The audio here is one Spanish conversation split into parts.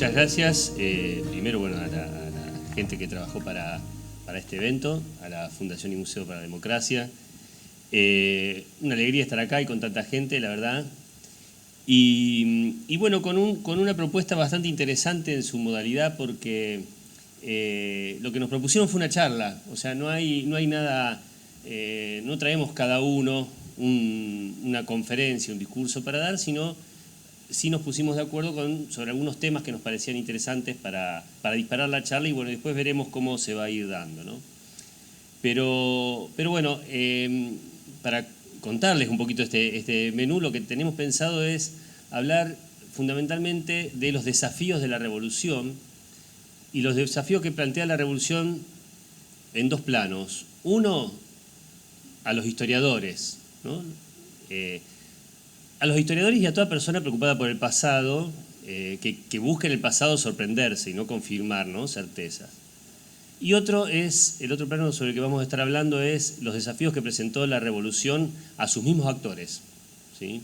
muchas gracias. Primero, bueno, a la gente que trabajó para este evento, a la Fundación y Museo para la Democracia. Una alegría estar acá y con tanta gente, la verdad. Y bueno, con una propuesta bastante interesante en su modalidad, porque lo que nos propusieron fue una charla. O sea, no hay nada, no traemos cada uno una conferencia, un discurso para dar, sino sí nos pusimos de acuerdo sobre algunos temas que nos parecían interesantes para disparar la charla, y bueno, después veremos cómo se va a ir dando, ¿no? Pero bueno, para contarles un poquito este menú, lo que tenemos pensado es hablar fundamentalmente de los desafíos de la revolución y los desafíos que plantea la revolución en dos planos. Uno, a los historiadores, ¿no? A los historiadores y a toda persona preocupada por el pasado, que busca en el pasado sorprenderse y no confirmar, ¿no?, certezas. Y el otro plano sobre el que vamos a estar hablando es los desafíos que presentó la revolución a sus mismos actores, ¿sí?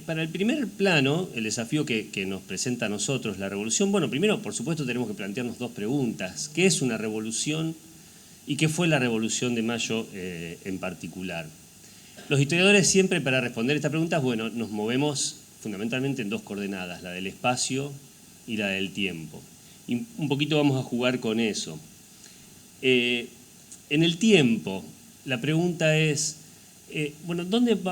Para el primer plano, el desafío que nos presenta a nosotros la revolución, bueno, primero, por supuesto, tenemos que plantearnos dos preguntas. ¿Qué es una revolución y qué fue la Revolución de Mayo en particular? Los historiadores siempre, para responder estas preguntas, bueno, nos movemos fundamentalmente en dos coordenadas, la del espacio y la del tiempo. Y un poquito vamos a jugar con eso. En el tiempo, la pregunta es, bueno,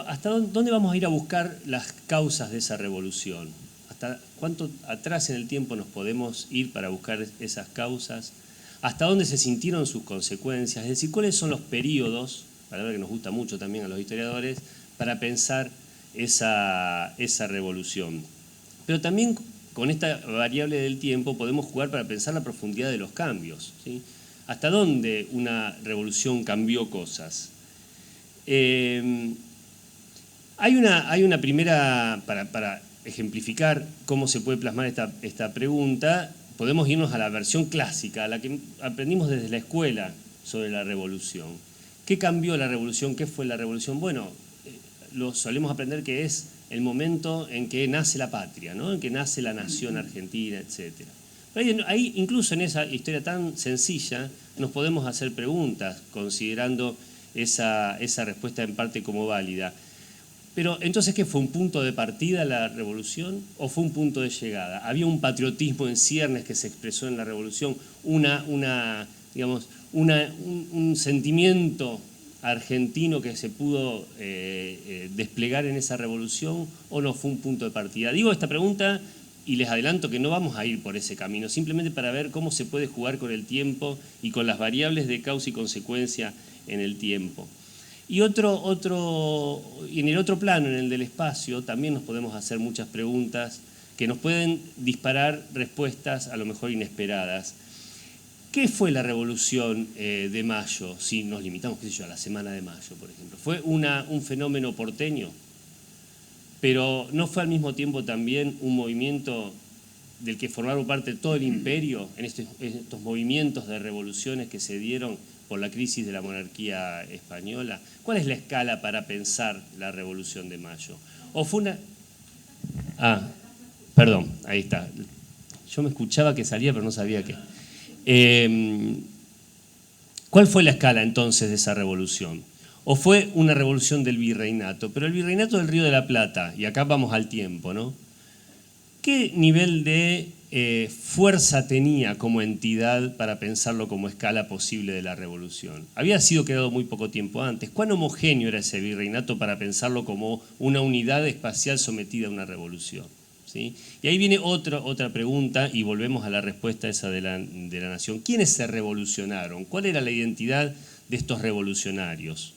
¿hasta dónde vamos a ir a buscar las causas de esa revolución? ¿Hasta cuánto atrás en el tiempo nos podemos ir para buscar esas causas? ¿Hasta dónde se sintieron sus consecuencias? Es decir, ¿cuáles son los periodos, palabra que nos gusta mucho también a los historiadores, para pensar esa revolución? Pero también con esta variable del tiempo podemos jugar para pensar la profundidad de los cambios, ¿sí? ¿Hasta dónde una revolución cambió cosas? Hay una primera, para ejemplificar cómo se puede plasmar esta pregunta, podemos irnos a la versión clásica, a la que aprendimos desde la escuela sobre la revolución. ¿Qué cambió la revolución? ¿Qué fue la revolución? Bueno, lo solemos aprender que es el momento en que nace la patria, ¿no?, en que nace la nación argentina, etc. Pero ahí, incluso en esa historia tan sencilla, nos podemos hacer preguntas considerando esa respuesta en parte como válida. Pero entonces, ¿qué fue? ¿Un punto de partida la revolución o fue un punto de llegada? ¿Había un patriotismo en ciernes que se expresó en la revolución? ¿Un sentimiento argentino que se pudo desplegar en esa revolución, o no fue un punto de partida? Digo esta pregunta y les adelanto que no vamos a ir por ese camino, simplemente para ver cómo se puede jugar con el tiempo y con las variables de causa y consecuencia en el tiempo. Y en el otro plano, en el del espacio, también nos podemos hacer muchas preguntas que nos pueden disparar respuestas a lo mejor inesperadas. ¿Qué fue la Revolución de Mayo? Si nos limitamos, qué sé yo, a la Semana de Mayo, por ejemplo. ¿Fue un fenómeno porteño? Pero ¿no fue al mismo tiempo también un movimiento del que formaron parte todo el imperio en estos movimientos de revoluciones que se dieron por la crisis de la monarquía española? ¿Cuál es la escala para pensar la Revolución de Mayo? ¿O fue una...? Ah, perdón, ahí está. Yo me escuchaba que salía, pero no sabía qué. ¿Cuál fue la escala entonces de esa revolución? ¿O fue una revolución del virreinato? Pero el virreinato del Río de la Plata, y acá vamos al tiempo, ¿no? ¿Qué nivel de fuerza tenía como entidad para pensarlo como escala posible de la revolución? Había sido creado muy poco tiempo antes. ¿Cuán homogéneo era ese virreinato para pensarlo como una unidad espacial sometida a una revolución? ¿Sí? Y ahí viene otra pregunta, y volvemos a la respuesta esa de la nación. ¿Quiénes se revolucionaron? ¿Cuál era la identidad de estos revolucionarios?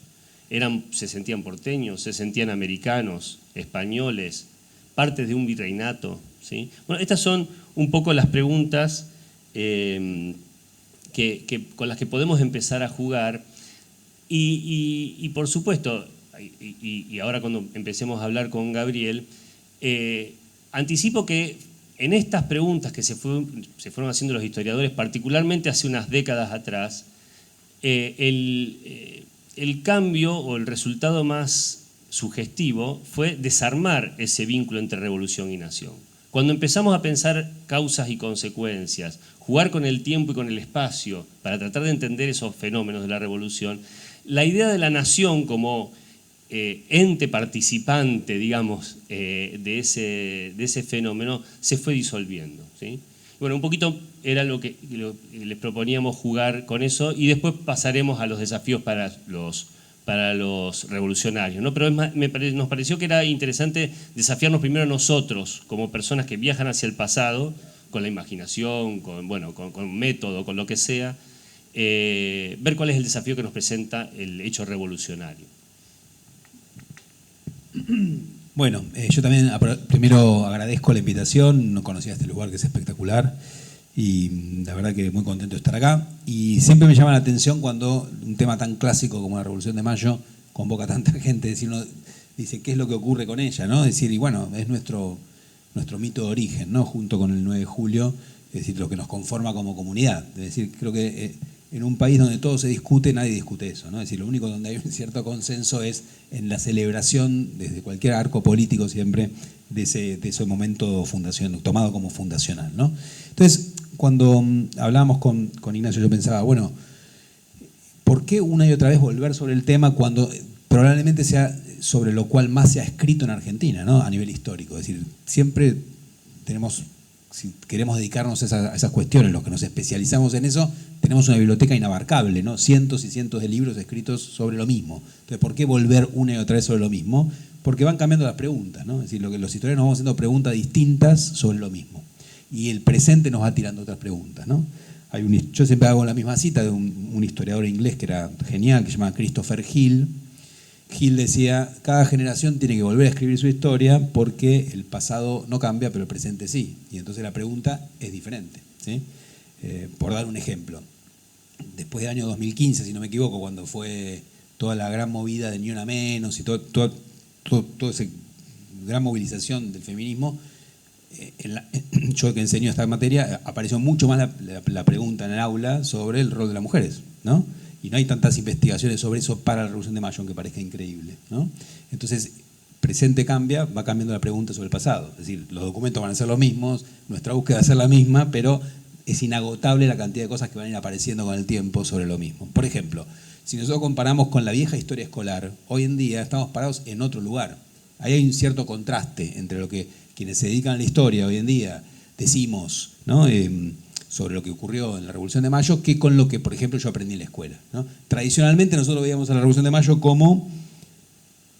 ¿Se sentían porteños? ¿Se sentían americanos? ¿Españoles? ¿Partes de un virreinato? ¿Sí? Bueno, estas son un poco las preguntas con las que podemos empezar a jugar. Y por supuesto, y ahora cuando empecemos a hablar con Gabriel, anticipo que en estas preguntas que se fueron haciendo los historiadores, particularmente hace unas décadas atrás, el cambio o el resultado más sugestivo fue desarmar ese vínculo entre revolución y nación. Cuando empezamos a pensar causas y consecuencias, jugar con el tiempo y con el espacio para tratar de entender esos fenómenos de la revolución, la idea de la nación como ente participante, digamos, de ese fenómeno se fue disolviendo, ¿sí? Bueno, un poquito era lo que les proponíamos jugar con eso, y después pasaremos a los desafíos para los revolucionarios, ¿no? Pero nos pareció que era interesante desafiarnos primero nosotros, como personas que viajan hacia el pasado, con la imaginación, con método, con lo que sea, ver cuál es el desafío que nos presenta el hecho revolucionario. Bueno, yo también primero agradezco la invitación, no conocía este lugar que es espectacular y la verdad que muy contento de estar acá. Y siempre me llama la atención cuando un tema tan clásico como la Revolución de Mayo convoca a tanta gente, decir, uno dice qué es lo que ocurre con ella, ¿no? Decir, y bueno, es nuestro mito de origen, ¿no? Junto con el 9 de julio, es decir, lo que nos conforma como comunidad. Es decir, creo que en un país donde todo se discute, nadie discute eso, ¿no? Es decir, lo único donde hay un cierto consenso es en la celebración, desde cualquier arco político siempre, de ese momento tomado como fundacional, ¿no? Entonces, cuando hablábamos con Ignacio, yo pensaba, bueno, ¿por qué una y otra vez volver sobre el tema cuando probablemente sea sobre lo cual más se ha escrito en Argentina, ¿no? A nivel histórico? Es decir, siempre tenemos, si queremos dedicarnos a esas cuestiones, los que nos especializamos en eso, tenemos una biblioteca inabarcable, ¿no? Cientos y cientos de libros escritos sobre lo mismo. Entonces, ¿por qué volver una y otra vez sobre lo mismo? Porque van cambiando las preguntas, ¿no? Es decir, lo que los historiadores nos vamos haciendo preguntas distintas sobre lo mismo. Y el presente nos va tirando otras preguntas, ¿no? Yo siempre hago la misma cita de un historiador inglés que era genial, que se llama Christopher Hill. Hill decía, cada generación tiene que volver a escribir su historia porque el pasado no cambia, pero el presente sí. Y entonces la pregunta es diferente, ¿sí? Por dar un ejemplo, después del año 2015, si no me equivoco, cuando fue toda la gran movida de Ni Una Menos y toda esa gran movilización del feminismo, yo que enseño esta materia, apareció mucho más la pregunta en el aula sobre el rol de las mujeres, ¿no? Y no hay tantas investigaciones sobre eso para la Revolución de Mayo, aunque parezca increíble, ¿no? Entonces, presente cambia, va cambiando la pregunta sobre el pasado. Es decir, los documentos van a ser los mismos, nuestra búsqueda va a ser la misma, pero es inagotable la cantidad de cosas que van a ir apareciendo con el tiempo sobre lo mismo. Por ejemplo, si nosotros comparamos con la vieja historia escolar, hoy en día estamos parados en otro lugar. Ahí hay un cierto contraste entre lo que quienes se dedican a la historia hoy en día decimos, ¿no? Sobre lo que ocurrió en la Revolución de Mayo, que con lo que, por ejemplo, yo aprendí en la escuela, ¿no? Tradicionalmente nosotros veíamos a la Revolución de Mayo como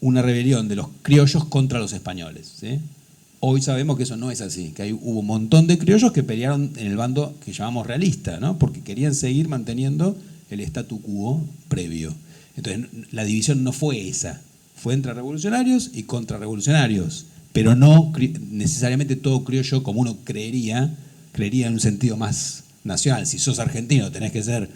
una rebelión de los criollos contra los españoles, ¿sí? Hoy sabemos que eso no es así, que hubo un montón de criollos que pelearon en el bando que llamamos realista, ¿no? Porque querían seguir manteniendo el statu quo previo. Entonces, la división no fue esa, fue entre revolucionarios y contrarrevolucionarios, pero no necesariamente todo criollo, como uno creería en un sentido más nacional. Si sos argentino tenés que ser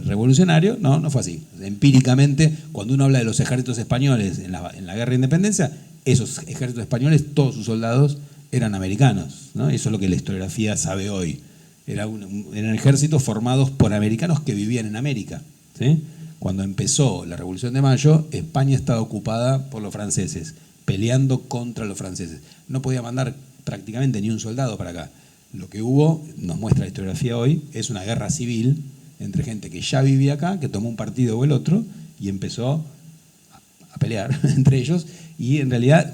revolucionario. No fue así. Empíricamente, cuando uno habla de los ejércitos españoles en la guerra de independencia, esos ejércitos españoles, todos sus soldados eran americanos, ¿no? Eso es lo que la historiografía sabe hoy. Eran ejércitos formados por americanos que vivían en América, ¿sí? Cuando empezó la Revolución de Mayo, España estaba ocupada por los franceses, peleando contra los franceses. No podía mandar prácticamente ni un soldado para acá. Lo que hubo, nos muestra la historiografía hoy, es una guerra civil entre gente que ya vivía acá, que tomó un partido o el otro y empezó a pelear entre ellos. Y en realidad,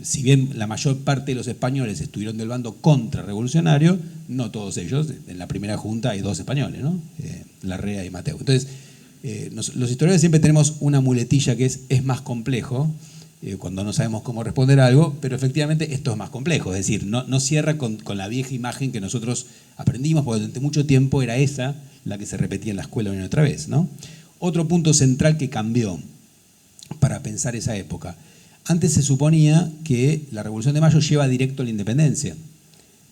si bien la mayor parte de los españoles estuvieron del bando contrarrevolucionario, no todos ellos. En la primera junta hay 2 españoles, ¿no? Larrea y Mateu. Entonces, los historiadores siempre tenemos una muletilla que es más complejo, cuando no sabemos cómo responder a algo, pero efectivamente esto es más complejo, es decir, no cierra con la vieja imagen que nosotros aprendimos, porque durante mucho tiempo era esa la que se repetía en la escuela una y otra vez, ¿no? Otro punto central que cambió para pensar esa época. Antes se suponía que la Revolución de Mayo lleva directo a la independencia,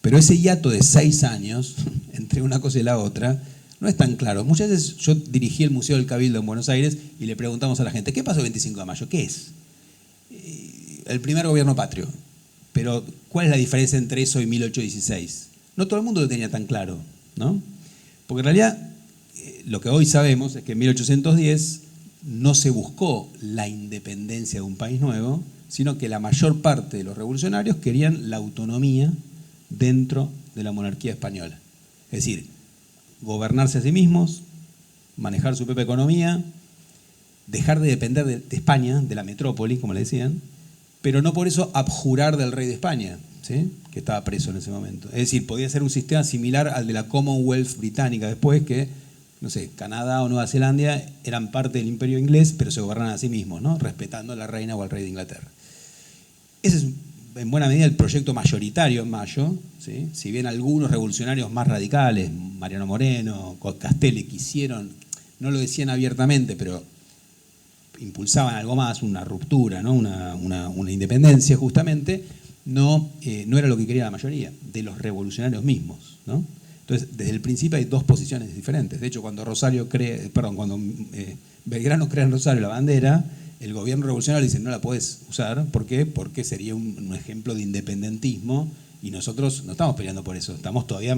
pero ese hiato de 6 años entre una cosa y la otra no es tan claro. Muchas veces yo dirigí el Museo del Cabildo en Buenos Aires y le preguntamos a la gente, ¿qué pasó el 25 de mayo? ¿Qué es? El primer gobierno patrio. Pero, ¿cuál es la diferencia entre eso y 1816? No todo el mundo lo tenía tan claro, ¿no? Porque en realidad, lo que hoy sabemos es que en 1810 no se buscó la independencia de un país nuevo, sino que la mayor parte de los revolucionarios querían la autonomía dentro de la monarquía española. Es decir, gobernarse a sí mismos, manejar su propia economía, dejar de depender de España, de la metrópoli, como le decían, pero no por eso abjurar del rey de España, ¿sí? Que estaba preso en ese momento. Es decir, podía ser un sistema similar al de la Commonwealth británica después, que, no sé, Canadá o Nueva Zelanda eran parte del imperio inglés, pero se gobernaban a sí mismos, ¿no? Respetando a la reina o al rey de Inglaterra. Ese es, en buena medida, el proyecto mayoritario en Mayo, ¿sí? Si bien algunos revolucionarios más radicales, Mariano Moreno, Castelli, quisieron, no lo decían abiertamente, pero impulsaban algo más, una ruptura, ¿no? una independencia justamente, no era lo que quería la mayoría de los revolucionarios mismos, ¿no? Entonces, desde el principio hay dos posiciones diferentes. De hecho, cuando Belgrano crea en Rosario la bandera, el gobierno revolucionario dice no la podés usar. ¿Por qué? Porque sería un ejemplo de independentismo y nosotros no estamos peleando por eso, estamos todavía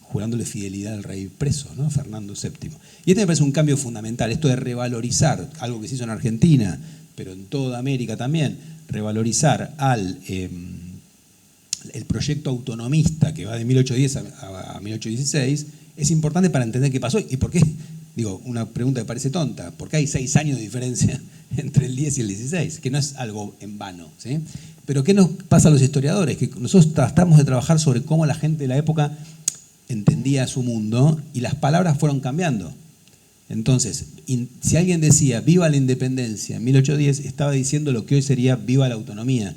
jurándole fidelidad al rey preso, ¿no? Fernando VII. Y este me parece un cambio fundamental, esto de revalorizar, algo que se hizo en Argentina, pero en toda América también, revalorizar el proyecto autonomista que va de 1810 a 1816, es importante para entender qué pasó y por qué. Digo, una pregunta que parece tonta, ¿por qué hay 6 años de diferencia entre el 10 y el 16? Que no es algo en vano, ¿sí? Pero ¿qué nos pasa a los historiadores? Que nosotros tratamos de trabajar sobre cómo la gente de la época entendía su mundo y las palabras fueron cambiando. Entonces, si alguien decía viva la independencia en 1810, estaba diciendo lo que hoy sería viva la autonomía.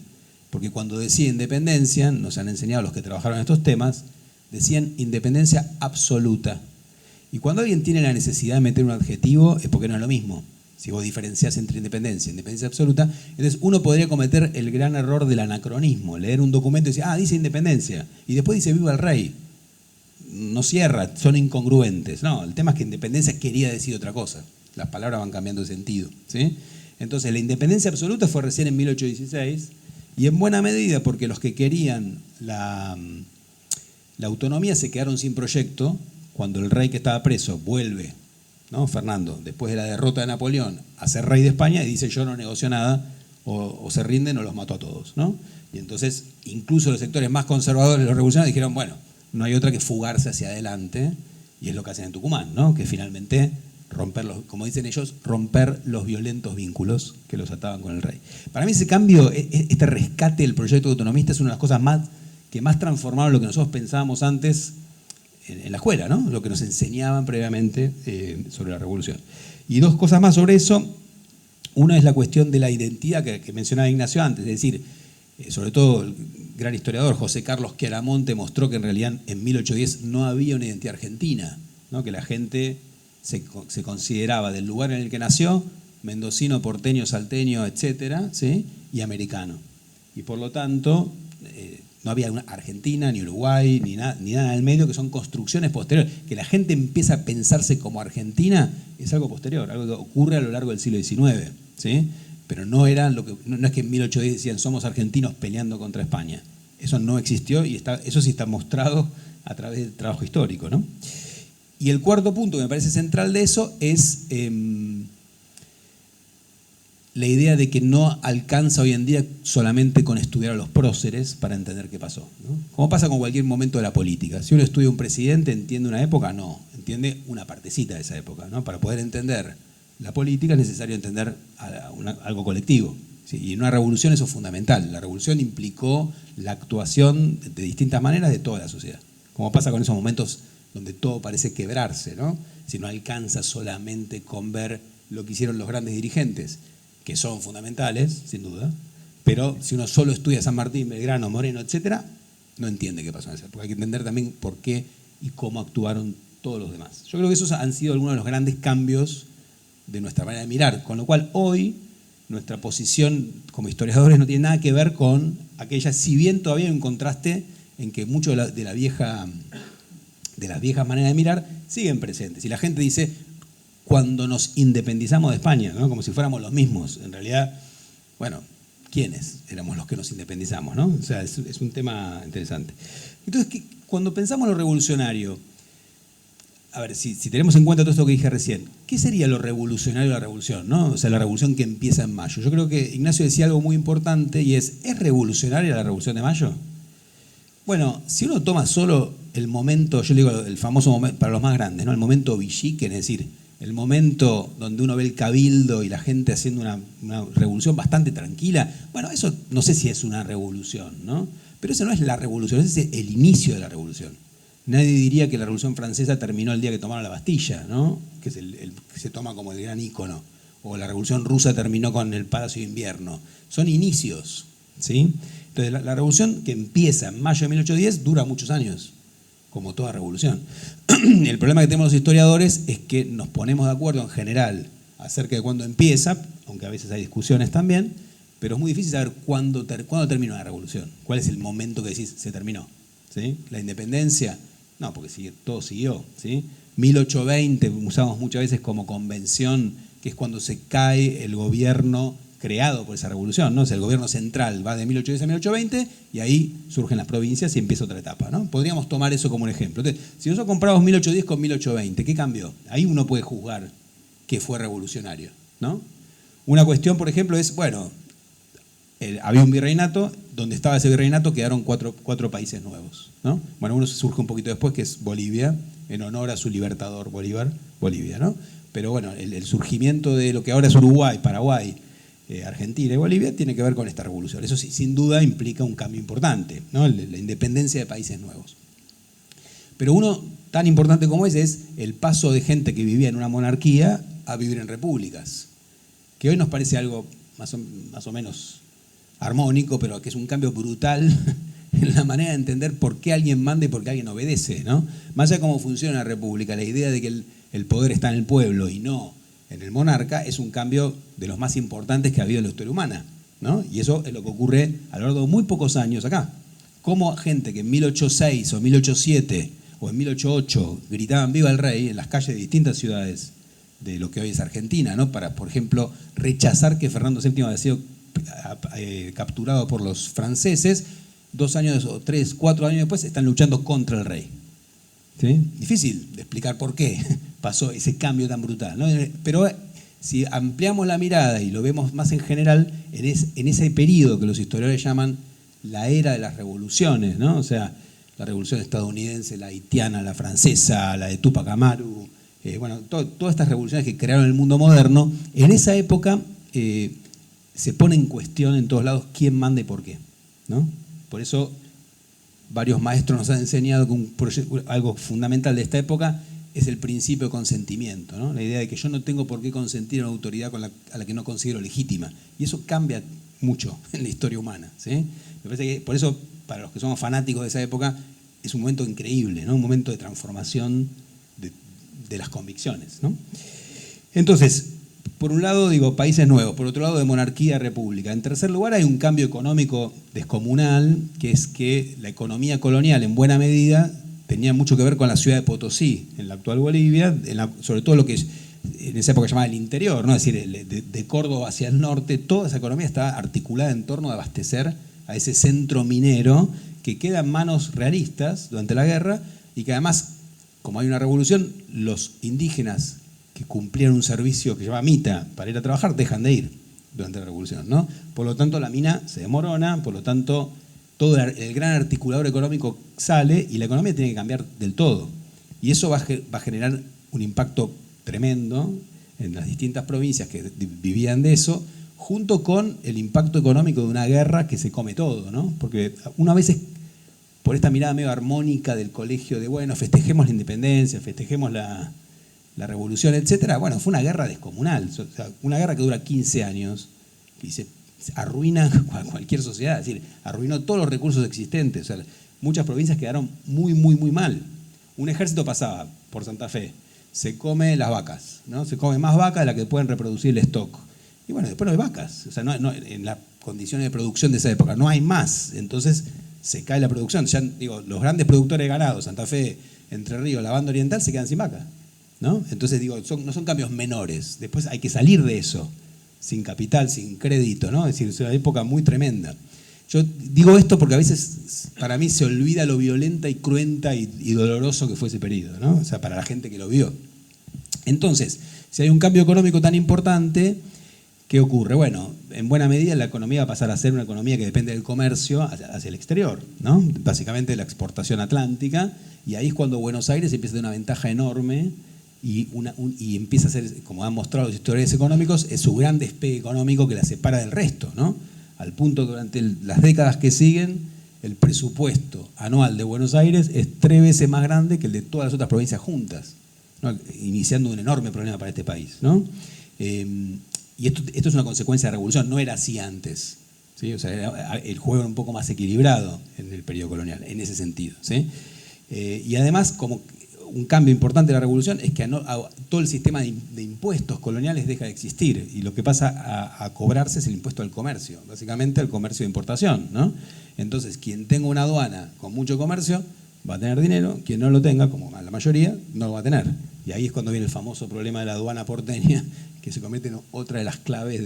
Porque cuando decía independencia, nos han enseñado los que trabajaron en estos temas, decían independencia absoluta. Y cuando alguien tiene la necesidad de meter un adjetivo es porque no es lo mismo. Si vos diferenciás entre independencia e independencia absoluta, entonces uno podría cometer el gran error del anacronismo, leer un documento y decir, dice independencia, y después dice viva el rey. No cierra, son incongruentes. No, el tema es que independencia quería decir otra cosa. Las palabras van cambiando de sentido, ¿sí? Entonces la independencia absoluta fue recién en 1816 y en buena medida porque los que querían la autonomía se quedaron sin proyecto cuando el rey que estaba preso vuelve, ¿no? Fernando, después de la derrota de Napoleón, a ser rey de España y dice yo no negocio nada, o se rinden o los mato a todos, ¿no? Y entonces incluso los sectores más conservadores de los revolucionarios dijeron, bueno, no hay otra que fugarse hacia adelante, y es lo que hacen en Tucumán, ¿no? Que finalmente como dicen ellos, romper los violentos vínculos que los ataban con el rey. Para mí ese cambio, este rescate del proyecto autonomista es una de las cosas que más transformaron lo que nosotros pensábamos antes en la escuela, ¿no? Lo que nos enseñaban previamente sobre la revolución. Y dos cosas más sobre eso. Una es la cuestión de la identidad que mencionaba Ignacio antes, es decir, sobre todo el gran historiador José Carlos Chiaramonte mostró que en realidad en 1810 no había una identidad argentina, ¿no? Que la gente se consideraba del lugar en el que nació, mendocino, porteño, salteño, etcétera, ¿sí? Y americano. Y por lo tanto, no había una Argentina, ni Uruguay, ni nada en el medio, que son construcciones posteriores. Que la gente empieza a pensarse como argentina es algo posterior, algo que ocurre a lo largo del siglo XIX, ¿sí? Pero no es que en 1810 decían somos argentinos peleando contra España. Eso no existió y eso sí está mostrado a través del trabajo histórico, ¿no? Y el cuarto punto que me parece central de eso es la idea de que no alcanza hoy en día solamente con estudiar a los próceres para entender qué pasó, ¿no? Como pasa con cualquier momento de la política. Si uno estudia un presidente, ¿entiende una época? No, entiende una partecita de esa época, ¿no? Para poder entender la política es necesario entender algo colectivo, ¿sí? Y en una revolución eso es fundamental. La revolución implicó la actuación de distintas maneras de toda la sociedad. Como pasa con esos momentos donde todo parece quebrarse, ¿no? Si no alcanza solamente con ver lo que hicieron los grandes dirigentes, que son fundamentales, sin duda, pero si uno solo estudia San Martín, Belgrano, Moreno, etcétera, no entiende qué pasó en esa época. Hay que entender también por qué y cómo actuaron todos los demás. Yo creo que esos han sido algunos de los grandes cambios de nuestra manera de mirar, con lo cual hoy nuestra posición como historiadores no tiene nada que ver con aquella, si bien todavía hay un contraste en que mucho de las viejas maneras de mirar siguen presentes. Y la gente dice, cuando nos independizamos de España, ¿no? Como si fuéramos los mismos. En realidad, bueno, ¿quiénes éramos los que nos independizamos, ¿no? O sea, es un tema interesante. Entonces, cuando pensamos en lo revolucionario, a ver, si tenemos en cuenta todo esto que dije recién, ¿qué sería lo revolucionario de la revolución, ¿no? O sea, la revolución que empieza en mayo. Yo creo que Ignacio decía algo muy importante y ¿es revolucionaria la revolución de mayo? Bueno, si uno toma solo el momento, yo le digo el famoso momento, para los más grandes, ¿no? El momento Villiquen, es decir, el momento donde uno ve el cabildo y la gente haciendo una revolución bastante tranquila, bueno, eso no sé si es una revolución, ¿no? Pero eso no es la revolución, ese es el inicio de la revolución. Nadie diría que la Revolución Francesa terminó el día que tomaron la Bastilla, ¿no? Que es el que se toma como el gran ícono. O la Revolución Rusa terminó con el Palacio de Invierno. Son inicios, ¿sí? Entonces, la revolución que empieza en mayo de 1810 dura muchos años, como toda revolución. El problema que tenemos los historiadores es que nos ponemos de acuerdo en general acerca de cuándo empieza, aunque a veces hay discusiones también, pero es muy difícil saber cuándo termina una revolución. ¿Cuál es el momento que decís se terminó? ¿Sí? La independencia, no, porque todo siguió. ¿Sí? 1820 usamos muchas veces como convención, que es cuando se cae el gobierno creado por esa revolución, ¿no? O sea, el gobierno central va de 1810 a 1820 y ahí surgen las provincias y empieza otra etapa, ¿no? Podríamos tomar eso como un ejemplo. Entonces, si nosotros compramos 1810 con 1820, ¿qué cambió? Ahí uno puede juzgar que fue revolucionario, ¿no? Una cuestión, por ejemplo, es, bueno, había un virreinato, donde estaba ese virreinato quedaron cuatro países nuevos, ¿no? Bueno, uno surge un poquito después, que es Bolivia, en honor a su libertador Bolívar, Bolivia, ¿no? Pero bueno, el surgimiento de lo que ahora es Uruguay, Paraguay, Argentina y Bolivia tiene que ver con esta revolución. Eso sí, sin duda implica un cambio importante, ¿no? La independencia de países nuevos. Pero uno tan importante como ese es el paso de gente que vivía en una monarquía a vivir en repúblicas, que hoy nos parece algo más o menos armónico, pero que es un cambio brutal en la manera de entender por qué alguien manda y por qué alguien obedece, ¿no? Más allá de cómo funciona la república, la idea de que el poder está en el pueblo y no en el monarca es un cambio de los más importantes que ha habido en la historia humana, ¿no? Y eso es lo que ocurre a lo largo de muy pocos años acá. Como gente que en 1806 o 1807 o en 1808 gritaban ¡Viva el rey! En las calles de distintas ciudades de lo que hoy es Argentina, ¿no? Para, por ejemplo, rechazar que Fernando VII había sido capturado por los franceses, 2 años o 3, 4 años después están luchando contra el rey. ¿Sí? Difícil de explicar por qué pasó ese cambio tan brutal, ¿no? Pero si ampliamos la mirada y lo vemos más en general, en ese periodo que los historiadores llaman la era de las revoluciones, ¿no? O sea, la revolución estadounidense, la haitiana, la francesa, la de Tupac Amaru, bueno, todas estas revoluciones que crearon el mundo moderno, en esa época se pone en cuestión en todos lados quién manda y por qué, ¿no? Por eso varios maestros nos han enseñado que algo fundamental de esta época es el principio de consentimiento, ¿no? La idea de que yo no tengo por qué consentir a una autoridad a la que no considero legítima. Y eso cambia mucho en la historia humana, ¿sí? Me parece que por eso, para los que somos fanáticos de esa época, es un momento increíble, ¿no? Un momento de transformación de las convicciones, ¿no? Entonces, por un lado, digo, países nuevos, por otro lado, de monarquía a república. En tercer lugar, hay un cambio económico descomunal, que es que la economía colonial, en buena medida, tenía mucho que ver con la ciudad de Potosí, en la actual Bolivia, sobre todo lo que en esa época se llamaba el interior, ¿no? Es decir, de Córdoba hacia el norte, toda esa economía estaba articulada en torno a abastecer a ese centro minero que queda en manos realistas durante la guerra y que además, como hay una revolución, los indígenas que cumplían un servicio que se llama mita para ir a trabajar, dejan de ir durante la revolución, ¿no? Por lo tanto, la mina se demorona, por lo tanto, todo el gran articulador económico sale y la economía tiene que cambiar del todo. Y eso va a generar un impacto tremendo en las distintas provincias que vivían de eso, junto con el impacto económico de una guerra que se come todo, ¿no? Porque una vez por esta mirada medio armónica del colegio de, bueno, festejemos la independencia, festejemos la revolución, etcétera. Bueno, fue una guerra descomunal, o sea, una guerra que dura 15 años y se arruina cualquier sociedad, es decir, arruinó todos los recursos existentes. O sea, muchas provincias quedaron muy, muy, muy mal. Un ejército pasaba por Santa Fe, se come las vacas, ¿no? Se come más vacas de las que pueden reproducir el stock. Y bueno, después no hay vacas, o sea, en las condiciones de producción de esa época no hay más, entonces se cae la producción. Ya digo, los grandes productores de ganado, Santa Fe, Entre Ríos, la Banda Oriental, se quedan sin vacas, ¿no? Entonces digo, no son cambios menores. Después hay que salir de eso, sin capital, sin crédito, ¿no? Es decir, es una época muy tremenda. Yo digo esto porque a veces para mí se olvida lo violenta y cruenta y doloroso que fue ese periodo, ¿no? O sea, para la gente que lo vio. Entonces, si hay un cambio económico tan importante, ¿qué ocurre? Bueno, en buena medida la economía va a pasar a ser una economía que depende del comercio hacia el exterior, ¿no? Básicamente la exportación atlántica, y ahí es cuando Buenos Aires empieza a tener una ventaja enorme y empieza a ser, como han mostrado los historiadores económicos, es su gran despegue económico que la separa del resto, ¿no? Al punto que durante las décadas que siguen, el presupuesto anual de Buenos Aires es 3 veces más grande que el de todas las otras provincias juntas, ¿no? Iniciando un enorme problema para este país, ¿no? Y esto es una consecuencia de la revolución, no era así antes, ¿sí? O sea, el juego era un poco más equilibrado en el periodo colonial, en ese sentido, ¿sí? Y además, como un cambio importante de la revolución es que todo el sistema de impuestos coloniales deja de existir, y lo que pasa a cobrarse es el impuesto al comercio, básicamente al comercio de importación, ¿no? Entonces, quien tenga una aduana con mucho comercio va a tener dinero, quien no lo tenga, como la mayoría, no lo va a tener. Y ahí es cuando viene el famoso problema de la aduana porteña, que se convierte en otra de las claves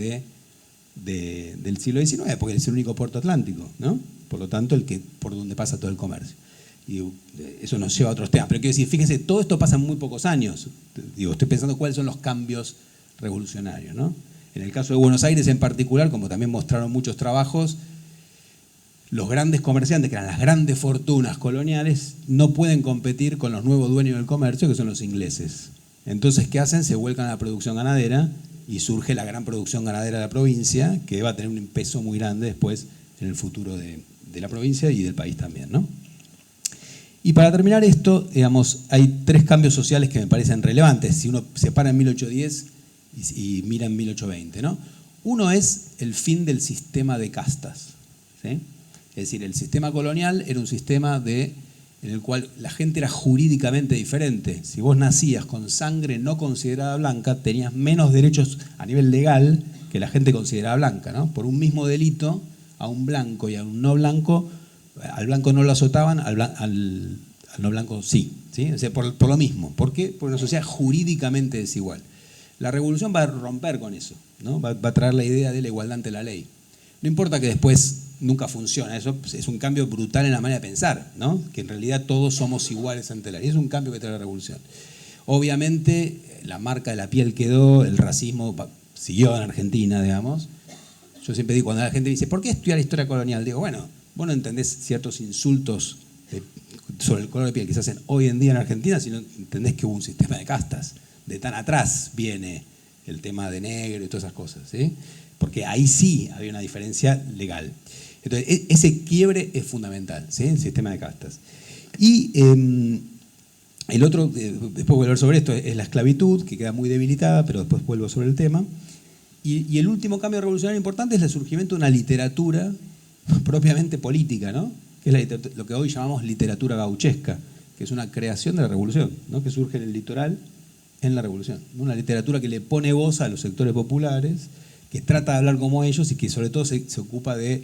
del siglo XIX, porque es el único puerto atlántico, ¿no? Por lo tanto, por donde pasa todo el comercio. Y eso nos lleva a otros temas. Pero quiero decir, fíjense, todo esto pasa en muy pocos años. Digo, estoy pensando cuáles son los cambios revolucionarios, ¿no? En el caso de Buenos Aires en particular, como también mostraron muchos trabajos, los grandes comerciantes, que eran las grandes fortunas coloniales, no pueden competir con los nuevos dueños del comercio, que son los ingleses. Entonces, ¿qué hacen? Se vuelcan a la producción ganadera y surge la gran producción ganadera de la provincia, que va a tener un peso muy grande después en el futuro de la provincia y del país también, ¿no? Y para terminar esto, digamos, hay 3 cambios sociales que me parecen relevantes, si uno se para en 1810 y mira en 1820, ¿no? Uno es el fin del sistema de castas, ¿sí? Es decir, el sistema colonial era un sistema en el cual la gente era jurídicamente diferente. Si vos nacías con sangre no considerada blanca, tenías menos derechos a nivel legal que la gente considerada blanca, ¿no? Por un mismo delito, a un blanco y a un no blanco, al blanco no lo azotaban, al no blanco sí, ¿sí? O sea, por lo mismo. ¿Por qué? Porque una sociedad jurídicamente desigual. La revolución va a romper con eso, ¿no? Va a traer la idea de la igualdad ante la ley. No importa que después nunca funciona, eso es un cambio brutal en la manera de pensar, ¿no? Que en realidad todos somos iguales ante la ley. Es un cambio que trae la revolución. Obviamente, la marca de la piel quedó, el racismo siguió en Argentina, digamos. Yo siempre digo, cuando la gente dice, ¿por qué estudiar historia colonial? Digo, bueno, vos no entendés ciertos insultos sobre el color de piel que se hacen hoy en día en Argentina, si no entendés que hubo un sistema de castas. De tan atrás viene el tema de negro y todas esas cosas, ¿sí? Porque ahí sí había una diferencia legal. Entonces, ese quiebre es fundamental, ¿sí? El sistema de castas. Y el otro, después voy a hablar sobre esto, es la esclavitud, que queda muy debilitada, pero después vuelvo sobre el tema. Y el último cambio revolucionario importante es el surgimiento de una literatura propiamente política, ¿no? Que es lo que hoy llamamos literatura gauchesca, que es una creación de la revolución, ¿no? Que surge en el litoral en la revolución, ¿no? Una literatura que le pone voz a los sectores populares, que trata de hablar como ellos y que sobre todo se ocupa de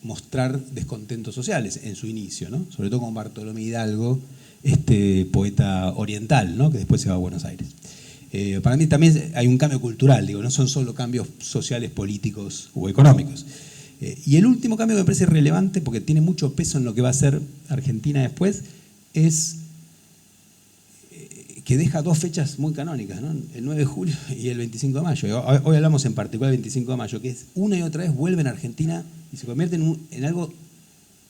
mostrar descontentos sociales en su inicio, ¿no? Sobre todo con Bartolomé Hidalgo, este poeta oriental, ¿no? Que después se va a Buenos Aires. Para mí también hay un cambio cultural, digo, no son solo cambios sociales, políticos o económicos. Y el último cambio que me parece relevante, porque tiene mucho peso en lo que va a ser Argentina después, es que deja 2 fechas muy canónicas, ¿no? El 9 de julio y el 25 de mayo. Hoy hablamos en particular del 25 de mayo, que es una y otra vez vuelve en Argentina y se convierte en algo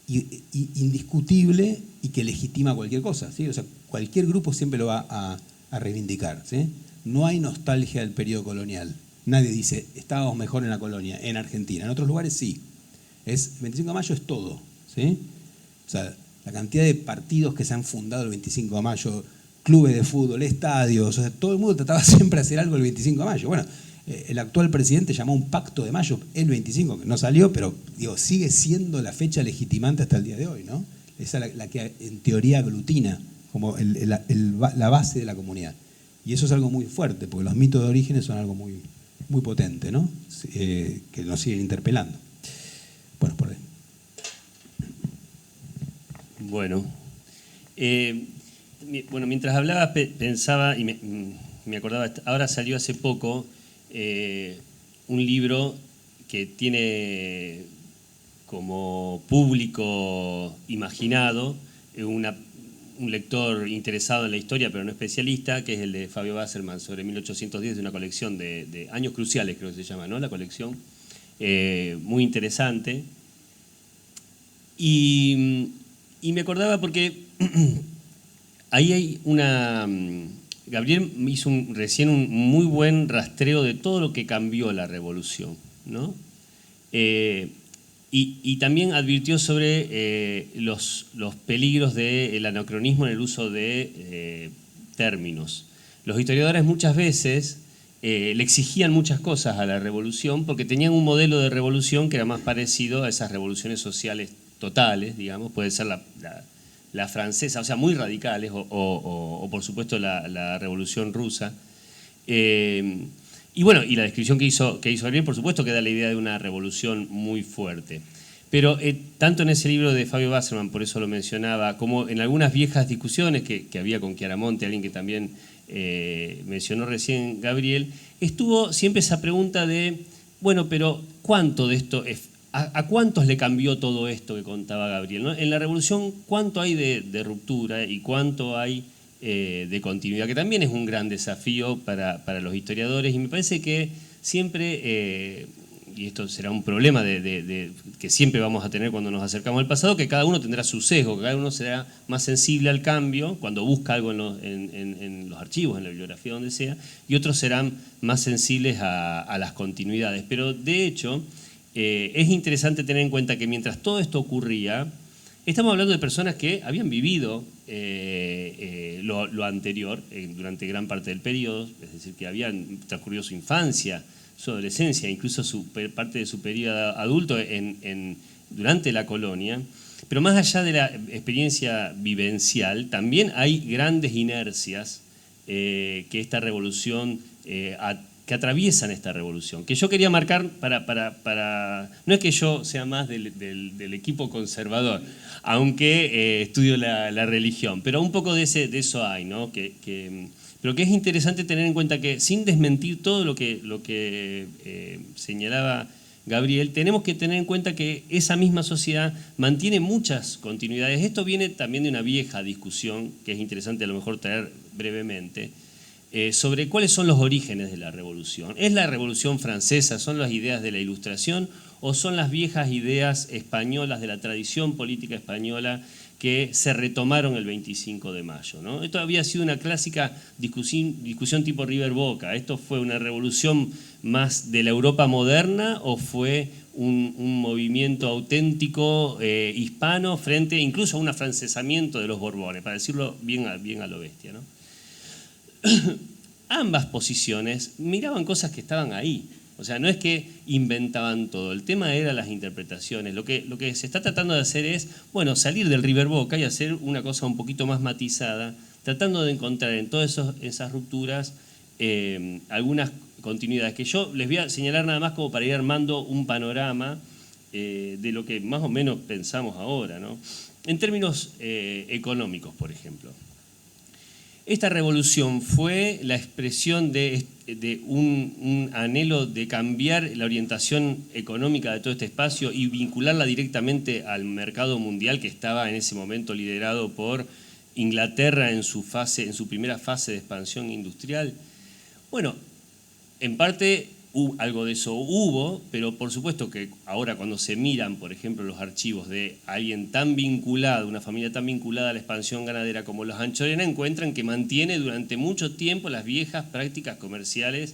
indiscutible y que legitima cualquier cosa, ¿sí? O sea, cualquier grupo siempre lo va a reivindicar, ¿sí? No hay nostalgia del periodo colonial. Nadie dice, estábamos mejor en la colonia, en Argentina. En otros lugares sí. El 25 de mayo es todo, ¿sí? O sea, la cantidad de partidos que se han fundado el 25 de mayo, clubes de fútbol, estadios, o sea, todo el mundo trataba siempre de hacer algo el 25 de mayo. Bueno, el actual presidente llamó un pacto de mayo el 25, que no salió, pero digo, sigue siendo la fecha legitimante hasta el día de hoy, ¿no? Esa es la que en teoría aglutina como la base de la comunidad. Y eso es algo muy fuerte, porque los mitos de orígenes son algo muy, muy potente, ¿no? Que nos siguen interpelando. Bueno, por ahí. Bueno, mientras hablaba pensaba y me acordaba, ahora salió hace poco un libro que tiene como público imaginado un lector interesado en la historia, pero no especialista, que es el de Fabio Wasserman, sobre 1810, de una colección de años cruciales, creo que se llama, ¿no? La colección, muy interesante. Y me acordaba porque ahí hay una... Gabriel hizo recién un muy buen rastreo de todo lo que cambió la revolución, ¿no? Y también advirtió sobre los peligros del anacronismo en el uso de términos. Los historiadores muchas veces le exigían muchas cosas a la revolución porque tenían un modelo de revolución que era más parecido a esas revoluciones sociales totales, digamos, puede ser la francesa, o sea, muy radicales, o por supuesto la revolución rusa. Y bueno, y la descripción que hizo Gabriel, por supuesto, que da la idea de una revolución muy fuerte. Pero tanto en ese libro de Fabio Wasserman, por eso lo mencionaba, como en algunas viejas discusiones que había con Chiaramonte, alguien que también mencionó recién Gabriel, estuvo siempre esa pregunta de, bueno, pero ¿cuánto de esto es? ¿A cuántos le cambió todo esto que contaba Gabriel, ¿no? En la revolución, ¿cuánto hay de ruptura y cuánto hay de continuidad? Que también es un gran desafío para los historiadores, y me parece que siempre, y esto será un problema que siempre vamos a tener cuando nos acercamos al pasado, que cada uno tendrá su sesgo, que cada uno será más sensible al cambio cuando busca algo en los archivos, en la bibliografía, donde sea, y otros serán más sensibles a las continuidades. Pero de hecho... es interesante tener en cuenta que mientras todo esto ocurría, estamos hablando de personas que habían vivido lo anterior durante gran parte del periodo, es decir, que habían transcurrido su infancia, su adolescencia, incluso parte de su periodo adulto durante la colonia. Pero más allá de la experiencia vivencial, también hay grandes inercias que esta revolución que atraviesan esta revolución, que yo quería marcar no es que yo sea más del equipo conservador, aunque estudio la religión, pero un poco de eso hay, ¿no? Pero que es interesante tener en cuenta que, sin desmentir todo lo que señalaba Gabriel, tenemos que tener en cuenta que esa misma sociedad mantiene muchas continuidades. Esto viene también de una vieja discusión, que es interesante a lo mejor traer brevemente, sobre cuáles son los orígenes de la revolución. ¿Es la revolución francesa, son las ideas de la Ilustración o son las viejas ideas españolas de la tradición política española que se retomaron el 25 de mayo, ¿no? Esto había sido una clásica discusión tipo River Boca. ¿Esto fue una revolución más de la Europa moderna o fue un movimiento auténtico hispano frente incluso a un afrancesamiento de los Borbones, para decirlo bien a lo bestia, ¿no? Ambas posiciones miraban cosas que estaban ahí. O sea, no es que inventaban todo. El tema era las interpretaciones. Lo que se está tratando de hacer es, bueno, salir del River Boca y hacer una cosa un poquito más matizada, tratando de encontrar en todas esas rupturas algunas continuidades, que yo les voy a señalar nada más como para ir armando un panorama de lo que más o menos pensamos ahora, ¿no? En términos económicos, por ejemplo. Esta revolución fue la expresión de un anhelo de cambiar la orientación económica de todo este espacio y vincularla directamente al mercado mundial, que estaba en ese momento liderado por Inglaterra en su primera fase de expansión industrial. Bueno, en parte algo de eso hubo, pero por supuesto que ahora cuando se miran, por ejemplo, los archivos de alguien tan vinculado, una familia tan vinculada a la expansión ganadera como los Anchorena, encuentran que mantiene durante mucho tiempo las viejas prácticas comerciales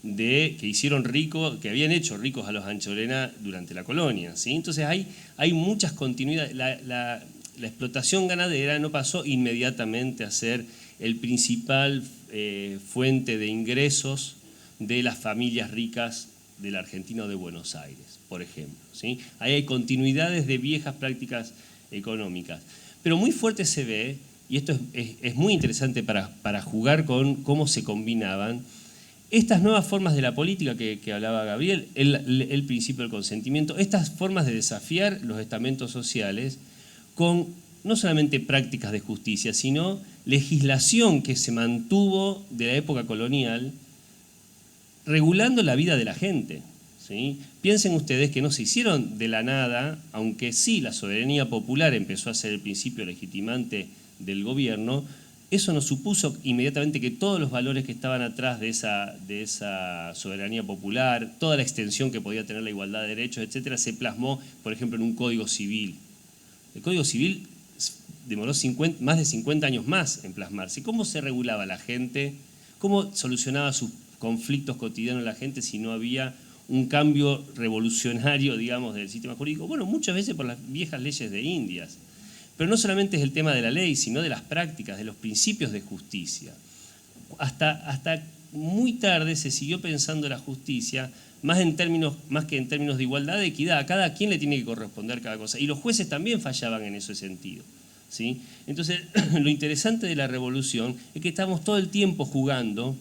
que habían hecho ricos a los Anchorena durante la colonia, ¿sí? Entonces hay muchas continuidades. La explotación ganadera no pasó inmediatamente a ser el principal fuente de ingresos de las familias ricas del argentino de Buenos Aires, por ejemplo, ¿sí? Ahí hay continuidades de viejas prácticas económicas. Pero muy fuerte se ve, y esto es muy interesante para jugar con cómo se combinaban, estas nuevas formas de la política que hablaba Gabriel, el principio del consentimiento, estas formas de desafiar los estamentos sociales con no solamente prácticas de justicia, sino legislación que se mantuvo de la época colonial, regulando la vida de la gente, ¿sí? Piensen ustedes que no se hicieron de la nada, aunque sí la soberanía popular empezó a ser el principio legitimante del gobierno, eso nos supuso inmediatamente que todos los valores que estaban atrás de esa soberanía popular, toda la extensión que podía tener la igualdad de derechos, etcétera, se plasmó, por ejemplo, en un código civil. El código civil demoró más de 50 años más en plasmarse. ¿Cómo se regulaba la gente? ¿Cómo solucionaba sus conflictos cotidianos la gente si no había un cambio revolucionario, digamos, del sistema jurídico? Bueno, muchas veces por las viejas leyes de Indias. Pero no solamente es el tema de la ley, sino de las prácticas, de los principios de justicia. Hasta muy tarde se siguió pensando la justicia más que en términos de igualdad, de equidad. A cada quien le tiene que corresponder cada cosa. Y los jueces también fallaban en ese sentido, ¿sí? Entonces, lo interesante de la revolución es que estamos todo el tiempo jugando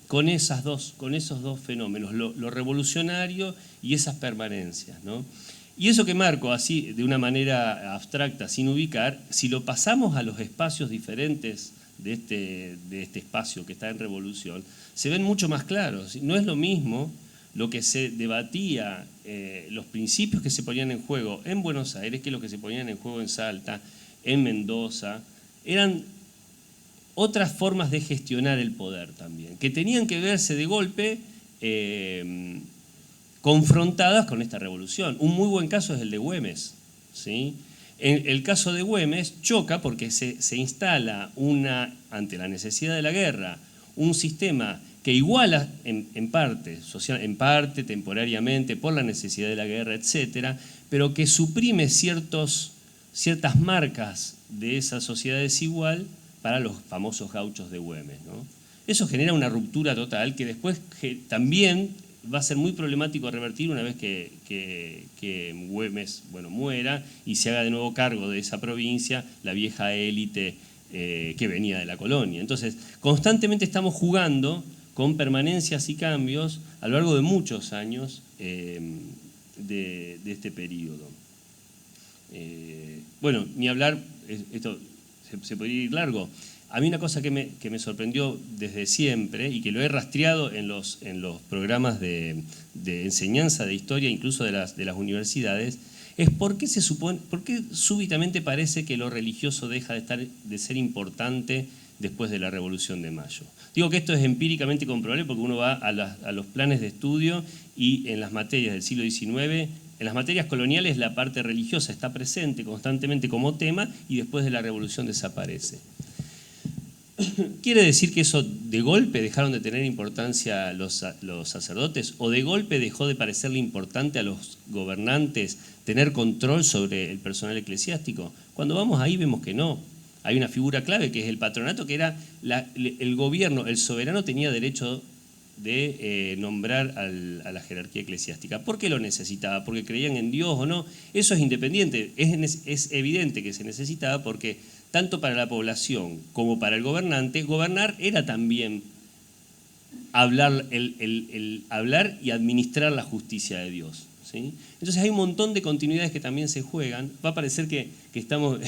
con esos dos fenómenos, lo revolucionario y esas permanencias, ¿no? Y eso que marco así, de una manera abstracta, sin ubicar, si lo pasamos a los espacios diferentes de este espacio que está en revolución, se ven mucho más claros. No es lo mismo lo que se debatía, los principios que se ponían en juego en Buenos Aires que los que se ponían en juego en Salta, en Mendoza. Eran otras formas de gestionar el poder también, que tenían que verse de golpe confrontadas con esta revolución. Un muy buen caso es el de Güemes, ¿sí? El caso de Güemes choca porque se instala ante la necesidad de la guerra, un sistema que iguala en parte, temporariamente, por la necesidad de la guerra, etcétera, pero que suprime ciertas marcas de esa sociedad desigual para los famosos gauchos de Güemes, ¿no? Eso genera una ruptura total que después también va a ser muy problemático revertir una vez que Güemes, muera y se haga de nuevo cargo de esa provincia la vieja élite que venía de la colonia. Entonces, constantemente estamos jugando con permanencias y cambios a lo largo de muchos años de este periodo. Ni hablar, esto se podría ir largo. A mí una cosa que me sorprendió desde siempre y que lo he rastreado en los programas de enseñanza de historia, incluso de las universidades, es por qué súbitamente parece que lo religioso deja de ser importante después de la Revolución de Mayo. Digo que esto es empíricamente comprobable porque uno va a los planes de estudio y en las materias del siglo XIX, en las materias coloniales la parte religiosa está presente constantemente como tema y después de la Revolución desaparece. ¿Quiere decir que eso de golpe dejaron de tener importancia los sacerdotes o de golpe dejó de parecerle importante a los gobernantes tener control sobre el personal eclesiástico? Cuando vamos ahí vemos que no. Hay una figura clave que es el patronato, que era el gobierno, el soberano tenía derecho de nombrar a la jerarquía eclesiástica. ¿Por qué lo necesitaba? ¿Porque creían en Dios o no? Eso es independiente, es evidente que se necesitaba porque tanto para la población como para el gobernante, gobernar era también hablar y administrar la justicia de Dios, ¿sí? Entonces hay un montón de continuidades que también se juegan. Va a parecer que estamos,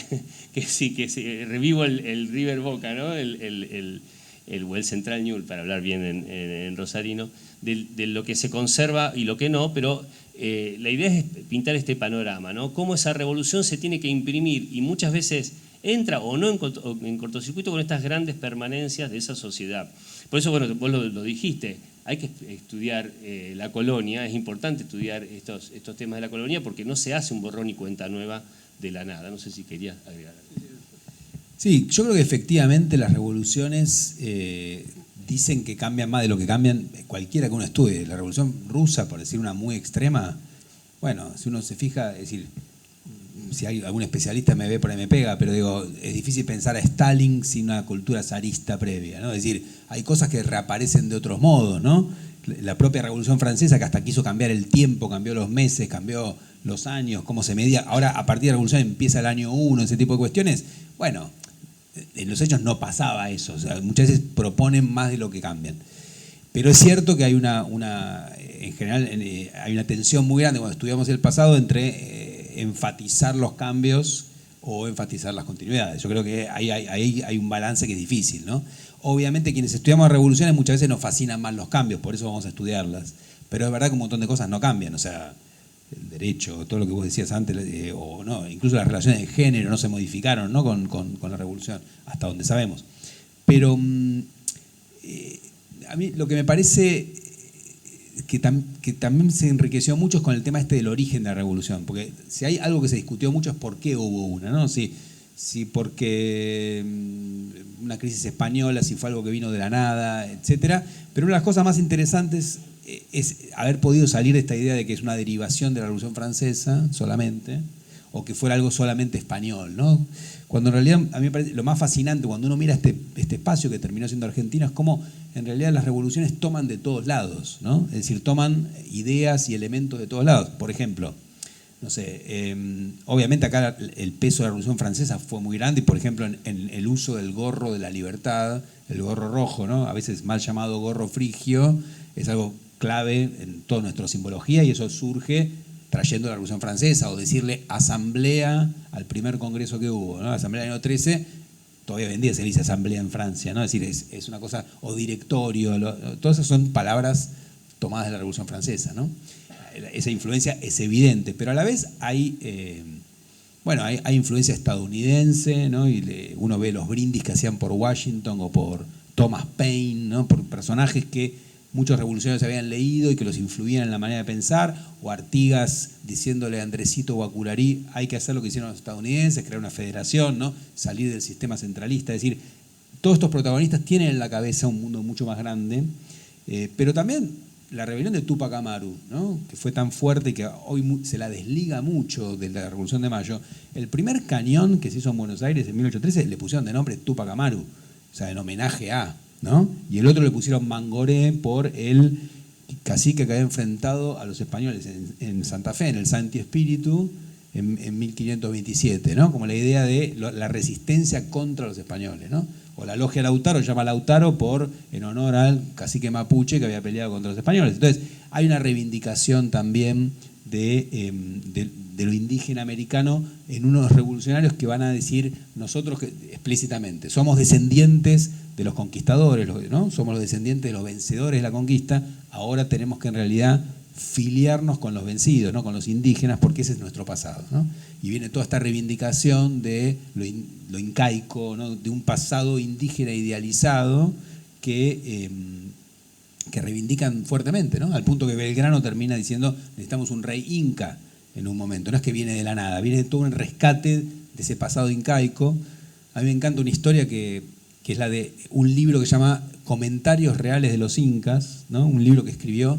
que revivo el River Boca, ¿no? el Central Ñul, para hablar bien en rosarino, de lo que se conserva y lo que no, pero la idea es pintar este panorama, ¿no? Cómo esa revolución se tiene que imprimir y muchas veces entra o no en cortocircuito con estas grandes permanencias de esa sociedad. Por eso, vos lo dijiste, hay que estudiar la colonia, es importante estudiar estos temas de la colonia porque no se hace un borrón y cuenta nueva de la nada. No sé si querías agregar algo. Sí, yo creo que efectivamente las revoluciones dicen que cambian más de lo que cambian cualquiera que uno estudie. La revolución rusa, por decir una muy extrema, si uno se fija, es decir, si hay algún especialista me ve por ahí me pega, pero digo, es difícil pensar a Stalin sin una cultura zarista previa, ¿no? Es decir, hay cosas que reaparecen de otros modos, ¿no? La propia Revolución Francesa, que hasta quiso cambiar el tiempo, cambió los meses, cambió los años, cómo se medía. Ahora, a partir de la Revolución empieza el año 1, ese tipo de cuestiones. Bueno, en los hechos no pasaba eso. O sea, muchas veces proponen más de lo que cambian. Pero es cierto que hay en general, hay una tensión muy grande cuando estudiamos el pasado entre enfatizar los cambios o enfatizar las continuidades. Yo creo que ahí hay un balance que es difícil, ¿no? Obviamente quienes estudiamos revoluciones muchas veces nos fascinan más los cambios, por eso vamos a estudiarlas. Pero es verdad que un montón de cosas no cambian. O sea, el derecho, todo lo que vos decías antes, o no, incluso las relaciones de género no se modificaron, ¿no? con la revolución, hasta donde sabemos. Pero a mí lo que me parece que también se enriqueció mucho es con el tema este del origen de la revolución, porque si hay algo que se discutió mucho es por qué hubo una, ¿no? Si porque una crisis española, si fue algo que vino de la nada, etcétera. Pero una de las cosas más interesantes es haber podido salir de esta idea de que es una derivación de la Revolución Francesa solamente, o que fuera algo solamente español, ¿no? Cuando en realidad a mí me parece lo más fascinante cuando uno mira este espacio que terminó siendo Argentina es cómo en realidad las revoluciones toman de todos lados, ¿no? Es decir, toman ideas y elementos de todos lados. Por ejemplo, no sé, obviamente acá el peso de la Revolución Francesa fue muy grande, y por ejemplo en el uso del gorro de la libertad, el gorro rojo, ¿no? A veces mal llamado gorro frigio, es algo clave en toda nuestra simbología, y eso surge trayendo la Revolución Francesa, o decirle asamblea al primer congreso que hubo, ¿no? Asamblea del año 13, todavía hoy en día se dice asamblea en Francia, ¿no? Es decir, es una cosa, o directorio, todas esas son palabras tomadas de la Revolución Francesa, ¿no? Esa influencia es evidente, pero a la vez hay influencia estadounidense, ¿no? Y uno ve los brindis que hacían por Washington o por Thomas Paine, ¿no? Por personajes que muchos revolucionarios habían leído y que los influían en la manera de pensar, o Artigas diciéndole a Andresito o a Curarí, hay que hacer lo que hicieron los estadounidenses, crear una federación, ¿no? Salir del sistema centralista. Es decir, todos estos protagonistas tienen en la cabeza un mundo mucho más grande, pero también la rebelión de Túpac Amaru, ¿no? Que fue tan fuerte y que hoy se la desliga mucho de la Revolución de Mayo. El primer cañón que se hizo en Buenos Aires en 1813 le pusieron de nombre Túpac Amaru, o sea, en homenaje a, ¿no? Y el otro le pusieron Mangoré por el cacique que había enfrentado a los españoles en Santa Fe, en el Santi Espíritu, en 1527, ¿no? Como la idea de la resistencia contra los españoles, ¿no? O la logia Lautaro se llama Lautaro en honor al cacique mapuche que había peleado contra los españoles. Entonces, hay una reivindicación también de lo indígena americano en unos revolucionarios que van a decir nosotros explícitamente somos descendientes de los conquistadores, ¿no? Somos los descendientes de los vencedores de la conquista, ahora tenemos que en realidad filiarnos con los vencidos, ¿no? Con los indígenas, porque ese es nuestro pasado, ¿no? Y viene toda esta reivindicación de lo incaico, ¿no? De un pasado indígena idealizado que reivindican fuertemente, ¿no? Al punto que Belgrano termina diciendo necesitamos un rey inca en un momento, no es que viene de la nada, viene de todo un rescate de ese pasado incaico. A mí me encanta una historia que es la de un libro que se llama Comentarios Reales de los Incas, ¿no? Un libro que escribió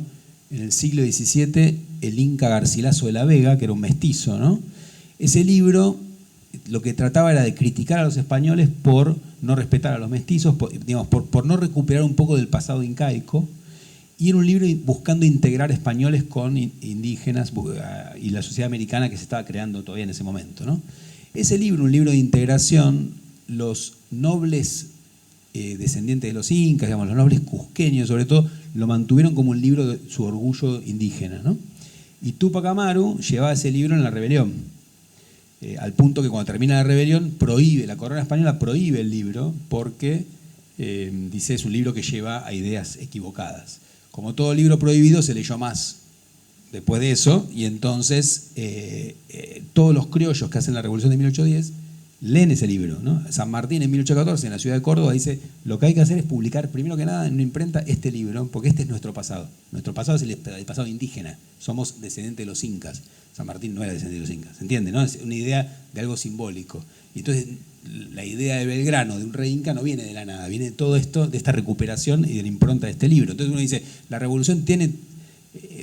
en el siglo XVII el Inca Garcilaso de la Vega, que era un mestizo, ¿no? Ese libro lo que trataba era de criticar a los españoles por no respetar a los mestizos, por no recuperar un poco del pasado incaico, y era un libro buscando integrar españoles con indígenas y la sociedad americana que se estaba creando todavía en ese momento, ¿no? Ese libro, un libro de integración, los nobles descendientes de los incas, digamos, los nobles cusqueños sobre todo, lo mantuvieron como un libro de su orgullo indígena, ¿no? Y Túpac Amaru llevaba ese libro en la rebelión, al punto que cuando termina la rebelión la corona española prohíbe el libro porque dice es un libro que lleva a ideas equivocadas. Como todo libro prohibido se leyó más después de eso, y entonces todos los criollos que hacen la revolución de 1810 leen ese libro, ¿no? San Martín en 1814 en la ciudad de Córdoba dice lo que hay que hacer es publicar primero que nada en una imprenta este libro, porque este es nuestro pasado es el pasado indígena, somos descendientes de los incas. San Martín no era descendiente de los incas, ¿se entiende? ¿No? Es una idea de algo simbólico. Y entonces la idea de Belgrano, de un rey inca, no viene de la nada, viene de todo esto, de esta recuperación y de la impronta de este libro. Entonces uno dice, la revolución viene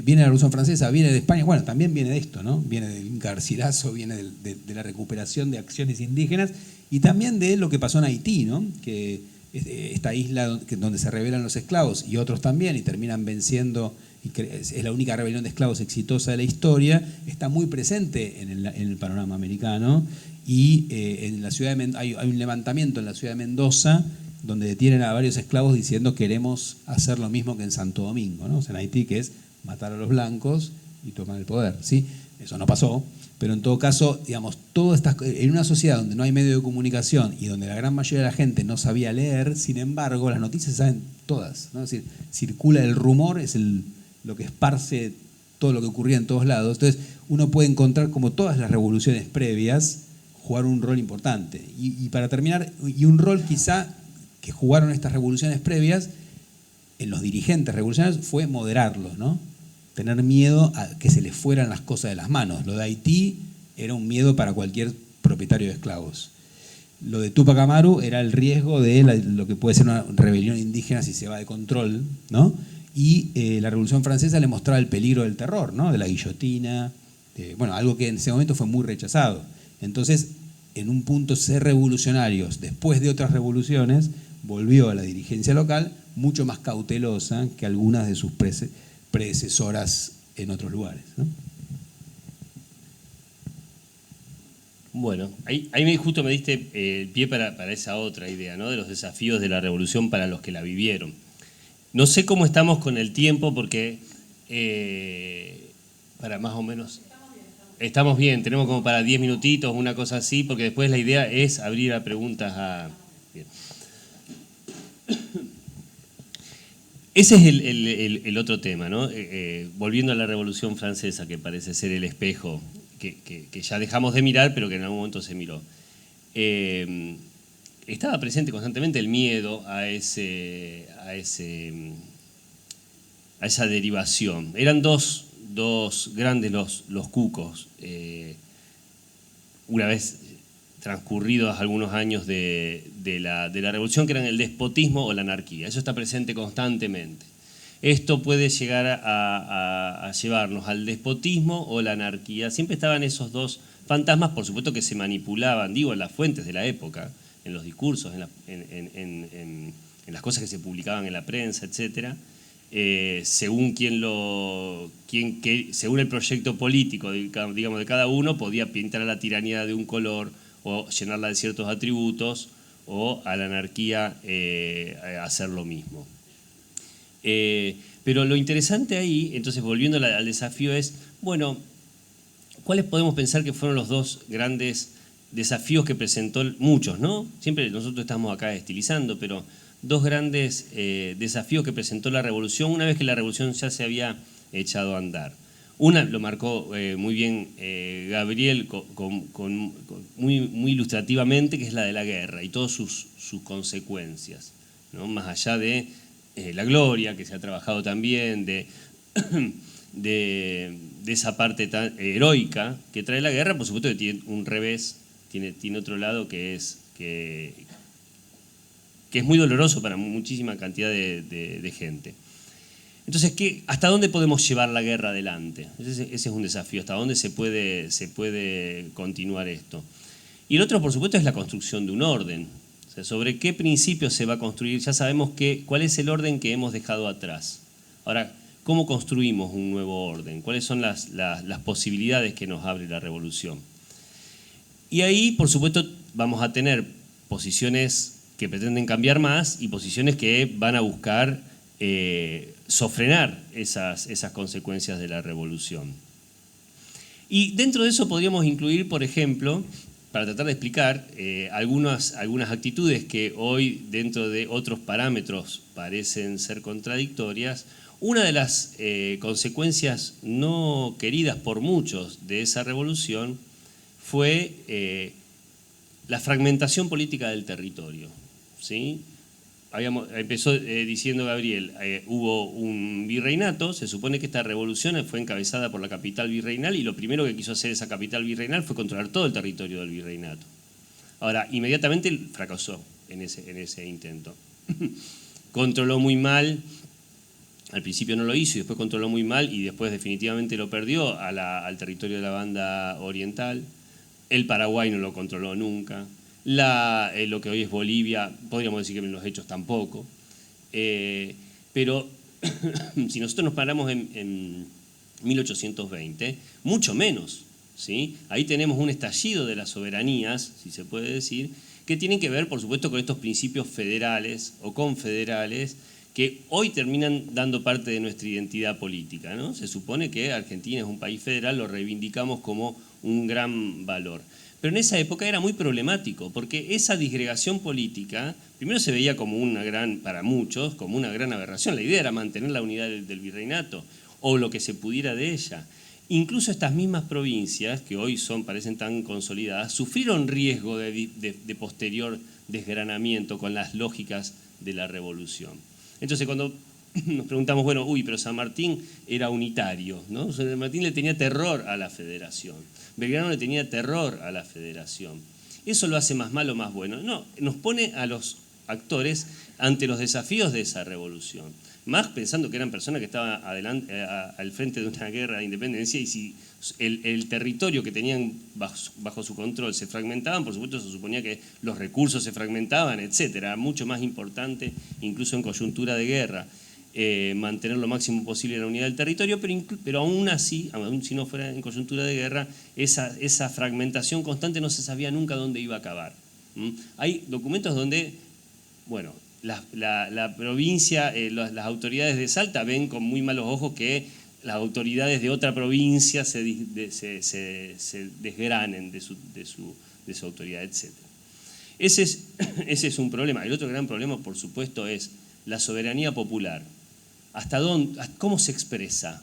de la Revolución Francesa, viene de España, bueno, también viene de esto, ¿no? Viene del Garcilaso, viene de la recuperación de acciones indígenas, y también de lo que pasó en Haití, ¿no? Que esta isla donde se rebelan los esclavos y otros también, y terminan venciendo, y es la única rebelión de esclavos exitosa de la historia, está muy presente en el panorama americano. Y en la ciudad hay un levantamiento en la ciudad de Mendoza donde detienen a varios esclavos diciendo queremos hacer lo mismo que en Santo Domingo, ¿no? O sea, en Haití, que es matar a los blancos y tomar el poder, ¿sí? Eso no pasó, pero en todo caso, digamos, en una sociedad donde no hay medio de comunicación y donde la gran mayoría de la gente no sabía leer, sin embargo, las noticias se saben todas, ¿no? Es decir, circula el rumor, es lo que esparce todo lo que ocurría en todos lados. Entonces uno puede encontrar como todas las revoluciones previas jugar un rol importante. Y para terminar, y un rol quizá que jugaron estas revoluciones previas en los dirigentes revolucionarios fue moderarlos, ¿no? Tener miedo a que se les fueran las cosas de las manos. Lo de Haití era un miedo para cualquier propietario de esclavos. Lo de Túpac Amaru era el riesgo de lo que puede ser una rebelión indígena si se va de control, ¿no? Y la Revolución Francesa le mostraba el peligro del terror, ¿no? De la guillotina, bueno, algo que en ese momento fue muy rechazado. Entonces, en un punto, ser revolucionarios después de otras revoluciones volvió a la dirigencia local mucho más cautelosa que algunas de sus predecesoras en otros lugares, ¿no? Bueno, ahí justo me diste el pie para esa otra idea, ¿no? De los desafíos de la revolución para los que la vivieron. No sé cómo estamos con el tiempo porque, para más o menos... Estamos bien, tenemos como para 10 minutitos, una cosa así, porque después la idea es abrir a preguntas a... Bien. Ese es el otro tema, ¿no? Volviendo a la Revolución Francesa, que parece ser el espejo que ya dejamos de mirar, pero que en algún momento se miró. Estaba presente constantemente el miedo a esa derivación. Eran dos grandes los cucos, una vez transcurridos algunos años de la revolución, que eran el despotismo o la anarquía. Eso está presente constantemente. Esto puede llegar a llevarnos al despotismo o la anarquía. Siempre estaban esos dos fantasmas, por supuesto que se manipulaban, digo, en las fuentes de la época, en los discursos, en las cosas que se publicaban en la prensa, etcétera. Según según el proyecto político, digamos, de cada uno, podía pintar a la tiranía de un color o llenarla de ciertos atributos, o a la anarquía hacer lo mismo. Pero lo interesante ahí, entonces volviendo al desafío, es, bueno, ¿cuáles podemos pensar que fueron los dos grandes desafíos que presentó muchos, ¿no? Siempre nosotros estamos acá estilizando, pero dos grandes desafíos que presentó la revolución una vez que la revolución ya se había echado a andar. Una lo marcó muy bien Gabriel muy ilustrativamente, que es la de la guerra y todas sus consecuencias, ¿no? Más allá de la gloria, que se ha trabajado también, de esa parte tan heroica que trae la guerra, por supuesto que tiene un revés, tiene otro lado que es muy doloroso para muchísima cantidad de gente. Entonces, ¿hasta dónde podemos llevar la guerra adelante? Ese es un desafío, ¿hasta dónde se puede continuar esto? Y el otro, por supuesto, es la construcción de un orden. O sea, ¿sobre qué principios se va a construir? Ya sabemos cuál es el orden que hemos dejado atrás. Ahora, ¿cómo construimos un nuevo orden? ¿Cuáles son las posibilidades que nos abre la revolución? Y ahí, por supuesto, vamos a tener posiciones que pretenden cambiar más y posiciones que van a buscar sofrenar esas consecuencias de la revolución. Y dentro de eso podríamos incluir, por ejemplo, para tratar de explicar algunas actitudes que hoy dentro de otros parámetros parecen ser contradictorias. Una de las consecuencias no queridas por muchos de esa revolución fue la fragmentación política del territorio, ¿sí? Empezó diciendo Gabriel, hubo un virreinato, se supone que esta revolución fue encabezada por la capital virreinal y lo primero que quiso hacer esa capital virreinal fue controlar todo el territorio del virreinato. Ahora, inmediatamente fracasó en ese intento. Controló muy mal, al principio no lo hizo y después controló muy mal y después definitivamente lo perdió al territorio de la banda oriental. El Paraguay no lo controló nunca. Lo que hoy es Bolivia, podríamos decir que en los hechos tampoco. Pero si nosotros nos paramos en 1820, mucho menos, ¿sí? Ahí tenemos un estallido de las soberanías, si se puede decir, que tienen que ver, por supuesto, con estos principios federales o confederales que hoy terminan dando parte de nuestra identidad política, ¿no? Se supone que Argentina es un país federal, lo reivindicamos como un gran valor. Pero en esa época era muy problemático, porque esa disgregación política, primero se veía como para muchos, como una gran aberración. La idea era mantener la unidad del virreinato. o lo que se pudiera de ella. Incluso estas mismas provincias, que hoy parecen tan consolidadas, sufrieron riesgo de posterior desgranamiento con las lógicas de la revolución. Entonces, cuando nos preguntamos, bueno, pero San Martín era unitario, ¿no? San Martín le tenía terror a la federación, Belgrano le tenía terror a la federación. ¿Eso lo hace más malo o más bueno? No, nos pone a los actores ante los desafíos de esa revolución. Más pensando que eran personas que estaban al frente de una guerra de independencia, y si el territorio que tenían bajo su control se fragmentaban, por supuesto se suponía que los recursos se fragmentaban, etc. Era mucho más importante, incluso en coyuntura de guerra, mantener lo máximo posible la unidad del territorio, pero aún así, aún si no fuera en coyuntura de guerra, esa fragmentación constante no se sabía nunca dónde iba a acabar. Hay documentos donde, bueno, la provincia, las autoridades de Salta ven con muy malos ojos que las autoridades de otra provincia se desgranen de su autoridad, etc. Ese es un problema. El otro gran problema, por supuesto, es la soberanía popular. ¿Cómo se expresa?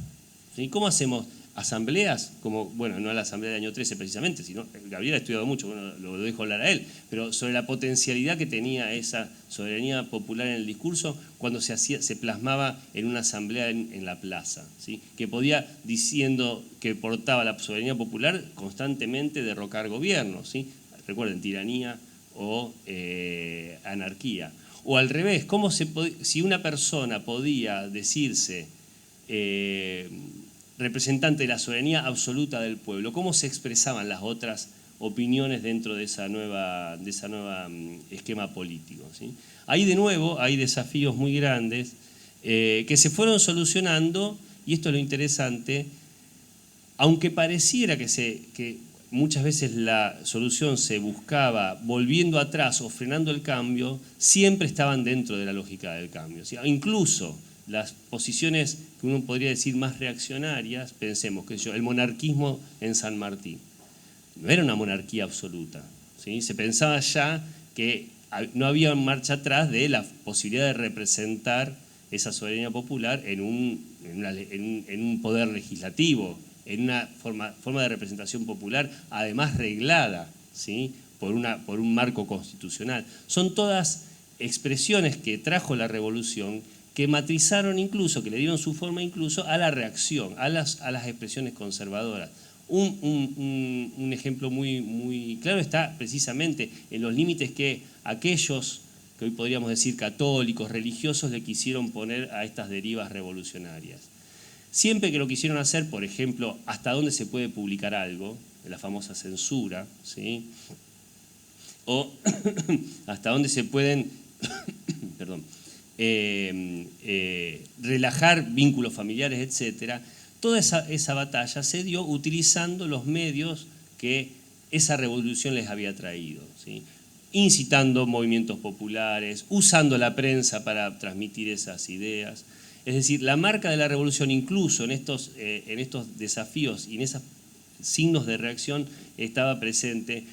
¿Sí? ¿Cómo hacemos asambleas? Como, bueno, no a la asamblea del año 13 precisamente, sino Gabriel ha estudiado mucho, bueno, lo dejo hablar a él, pero sobre la potencialidad que tenía esa soberanía popular en el discurso cuando se plasmaba en una asamblea en la plaza, ¿sí? Que podía, diciendo que portaba la soberanía popular, constantemente derrocar gobiernos, ¿sí? Recuerden, tiranía o anarquía. O al revés, si una persona podía decirse representante de la soberanía absoluta del pueblo, ¿cómo se expresaban las otras opiniones dentro de esa nueva esquema político, ¿sí? Ahí de nuevo hay desafíos muy grandes que se fueron solucionando, y esto es lo interesante, aunque pareciera que muchas veces la solución se buscaba volviendo atrás o frenando el cambio, siempre estaban dentro de la lógica del cambio, ¿sí? Incluso las posiciones que uno podría decir más reaccionarias, pensemos, el monarquismo en San Martín. No era una monarquía absoluta, ¿sí? Se pensaba ya que no había marcha atrás de la posibilidad de representar esa soberanía popular en un poder legislativo, en una forma de representación popular, además reglada, ¿sí? por un marco constitucional. Son todas expresiones que trajo la revolución, que matrizaron incluso, que le dieron su forma incluso a la reacción, a las expresiones conservadoras. Un ejemplo muy claro está precisamente en los límites que aquellos que hoy podríamos decir católicos, religiosos, le quisieron poner a estas derivas revolucionarias. Siempre que lo quisieron hacer, por ejemplo, hasta dónde se puede publicar algo, la famosa censura, ¿sí? O hasta dónde se pueden perdón, relajar vínculos familiares, etc. Toda esa batalla se dio utilizando los medios que esa revolución les había traído, ¿sí? Incitando movimientos populares, usando la prensa para transmitir esas ideas. Es decir, la marca de la revolución, incluso en estos desafíos y en esos signos de reacción, estaba presente,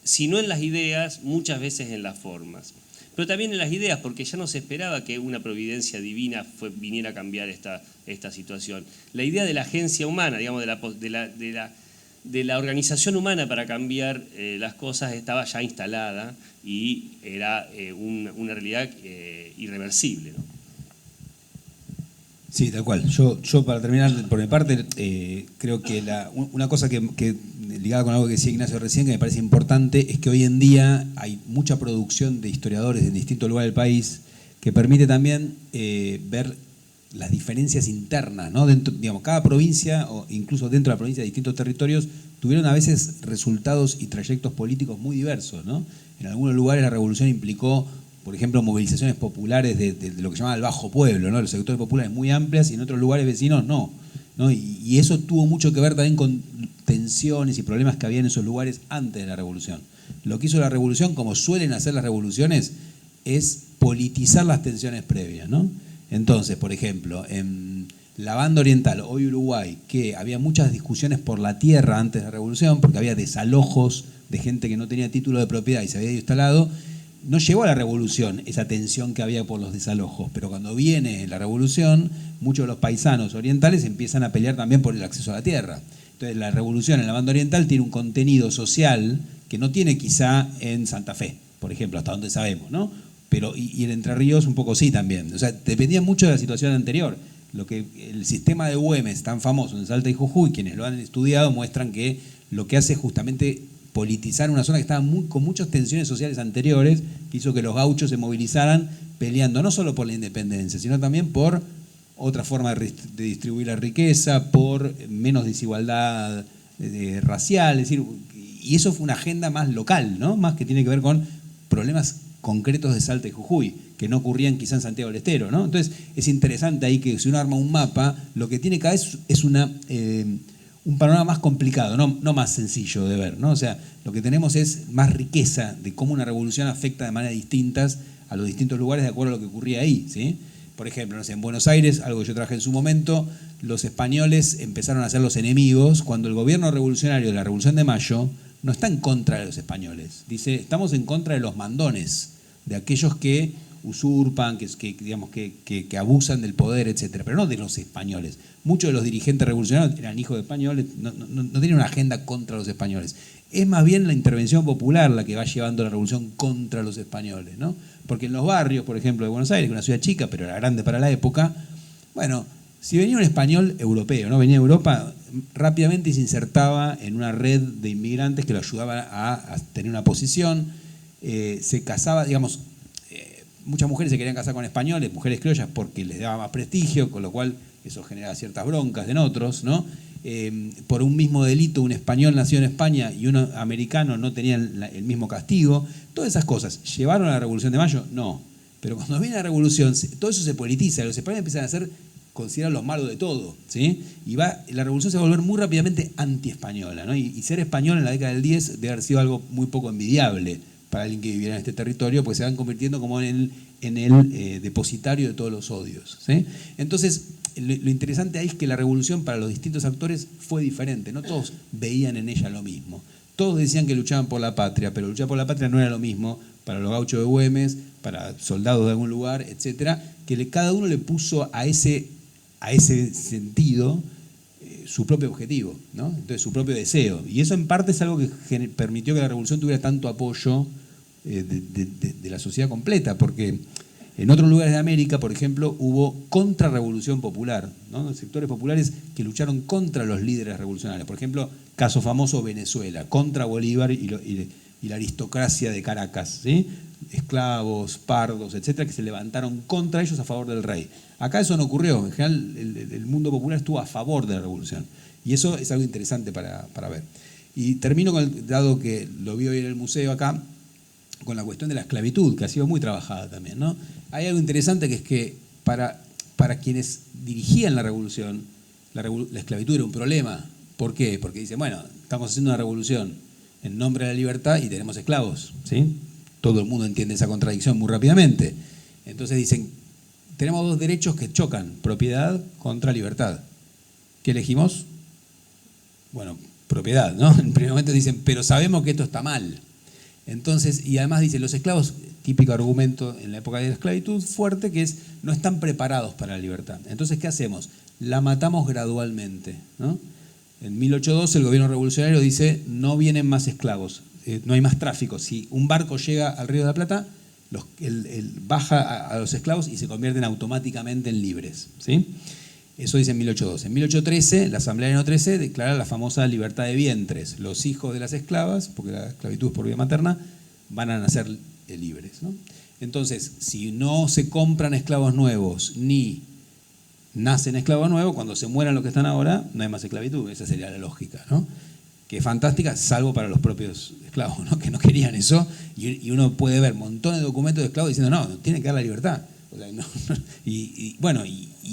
si no en las ideas, muchas veces en las formas. Pero también en las ideas, porque ya no se esperaba que una providencia divina viniera a cambiar esta situación. La idea de la agencia humana, digamos, de la organización humana para cambiar las cosas, estaba ya instalada y era una realidad irreversible, ¿no? Sí, tal cual. Yo para terminar, por mi parte, creo que una cosa que ligada con algo que decía Ignacio recién, que me parece importante, es que hoy en día hay mucha producción de historiadores en distintos lugares del país que permite también ver las diferencias internas, ¿no? Digamos, cada provincia, o incluso dentro de la provincia de distintos territorios, tuvieron a veces resultados y trayectos políticos muy diversos, ¿no? En algunos lugares la revolución implicó, por ejemplo, movilizaciones populares de lo que se llama el bajo pueblo, ¿no? Los sectores populares muy amplias, y en otros lugares vecinos no. Y eso tuvo mucho que ver también con tensiones y problemas que había en esos lugares antes de la revolución. Lo que hizo la revolución, como suelen hacer las revoluciones, es politizar las tensiones previas, ¿no? Entonces, por ejemplo, en la banda oriental, hoy Uruguay, que había muchas discusiones por la tierra antes de la revolución, porque había desalojos de gente que no tenía título de propiedad y se había instalado, no llegó a la revolución esa tensión que había por los desalojos, pero cuando viene la revolución, muchos de los paisanos orientales empiezan a pelear también por el acceso a la tierra. Entonces la revolución en la banda oriental tiene un contenido social que no tiene quizá en Santa Fe, por ejemplo, hasta donde sabemos, ¿no? Pero, y en Entre Ríos un poco sí también. O sea, dependía mucho de la situación anterior. Lo que el sistema de Güemes, tan famoso en Salta y Jujuy, quienes lo han estudiado, muestran que lo que hace es justamente politizar una zona que estaba con muchas tensiones sociales anteriores, que hizo que los gauchos se movilizaran peleando no solo por la independencia, sino también por otra forma de distribuir la riqueza, por menos desigualdad racial, es decir, y eso fue una agenda más local, ¿no? Más que tiene que ver con problemas concretos de Salta y Jujuy, que no ocurrían quizá en Santiago del Estero, ¿no? Entonces es interesante ahí que si uno arma un mapa, lo que tiene cada vez es un panorama más complicado, no más sencillo de ver, ¿no? O sea, lo que tenemos es más riqueza de cómo una revolución afecta de maneras distintas a los distintos lugares de acuerdo a lo que ocurría ahí, ¿sí? Por ejemplo, no sé, en Buenos Aires, algo que yo traje en su momento, los españoles empezaron a ser los enemigos cuando el gobierno revolucionario de la Revolución de Mayo no está en contra de los españoles. Dice, estamos en contra de los mandones, de aquellos que usurpan, que abusan del poder, etcétera, pero no de los españoles. Muchos de los dirigentes revolucionarios eran hijos de españoles, no tienen una agenda contra los españoles. Es más bien la intervención popular la que va llevando la revolución contra los españoles, ¿no? Porque en los barrios, por ejemplo, de Buenos Aires, que es una ciudad chica, pero era grande para la época, bueno, si venía un español europeo, ¿no? Venía de Europa, rápidamente se insertaba en una red de inmigrantes que lo ayudaba a tener una posición, se casaba, digamos, muchas mujeres se querían casar con españoles, mujeres criollas, porque les daba más prestigio, con lo cual eso generaba ciertas broncas en otros, ¿no? Por un mismo delito, un español nacido en España y un americano no tenían el mismo castigo. Todas esas cosas, ¿llevaron a la Revolución de Mayo? No. Pero cuando viene la Revolución, todo eso se politiza, los españoles empiezan a ser considerados los malos de todo, ¿sí? Y la Revolución se va a volver muy rápidamente anti-española, ¿no? Y ser español en la década del 10 debe haber sido algo muy poco envidiable para alguien que viviera en este territorio, pues se van convirtiendo como en el depositario de todos los odios, ¿sí? Entonces, lo interesante ahí es que la revolución para los distintos actores fue diferente, no todos veían en ella lo mismo. Todos decían que luchaban por la patria, pero luchar por la patria no era lo mismo para los gauchos de Güemes, para soldados de algún lugar, etcétera, que cada uno le puso a ese sentido su propio objetivo, ¿no? Entonces su propio deseo. Y eso en parte es algo que permitió que la revolución tuviera tanto apoyo de la sociedad completa, porque en otros lugares de América, por ejemplo, hubo contrarrevolución popular, ¿no? Sectores populares que lucharon contra los líderes revolucionarios. Por ejemplo, caso famoso Venezuela, contra Bolívar y la aristocracia de Caracas, ¿sí? Esclavos, pardos, etcétera, que se levantaron contra ellos a favor del rey. Acá eso no ocurrió. En general, el mundo popular estuvo a favor de la revolución. Y eso es algo interesante para ver. Y termino dado que lo vi hoy en el museo acá, con la cuestión de la esclavitud, que ha sido muy trabajada también, ¿no? Hay algo interesante que es que para quienes dirigían la revolución, la esclavitud era un problema. ¿Por qué? Porque dicen, bueno, estamos haciendo una revolución en nombre de la libertad y tenemos esclavos, ¿sí? Todo el mundo entiende esa contradicción muy rápidamente. Entonces dicen, tenemos dos derechos que chocan, propiedad contra libertad. ¿Qué elegimos? Bueno, propiedad, ¿no? En primer momento dicen, pero sabemos que esto está mal. Entonces, y además dicen, los esclavos, típico argumento en la época de la esclavitud fuerte, que es, no están preparados para la libertad. Entonces, ¿qué hacemos? La matamos gradualmente, ¿no? En 1812 el gobierno revolucionario dice, no vienen más esclavos, no hay más tráfico. Si un barco llega al Río de la Plata, baja a los esclavos y se convierten automáticamente en libres, ¿sí? Eso dice en 1812. En 1813, la Asamblea de No 13 declara la famosa libertad de vientres. Los hijos de las esclavas, porque la esclavitud es por vía materna, van a nacer libres, ¿no? Entonces, si no se compran esclavos nuevos ni nacen esclavos nuevos, cuando se mueran los que están ahora, no hay más esclavitud. Esa sería la lógica, ¿no? Que es fantástica, salvo para los propios esclavos, ¿no? Que no querían eso. Y uno puede ver montones de documentos de esclavos diciendo, no, tienen que dar la libertad. O sea, y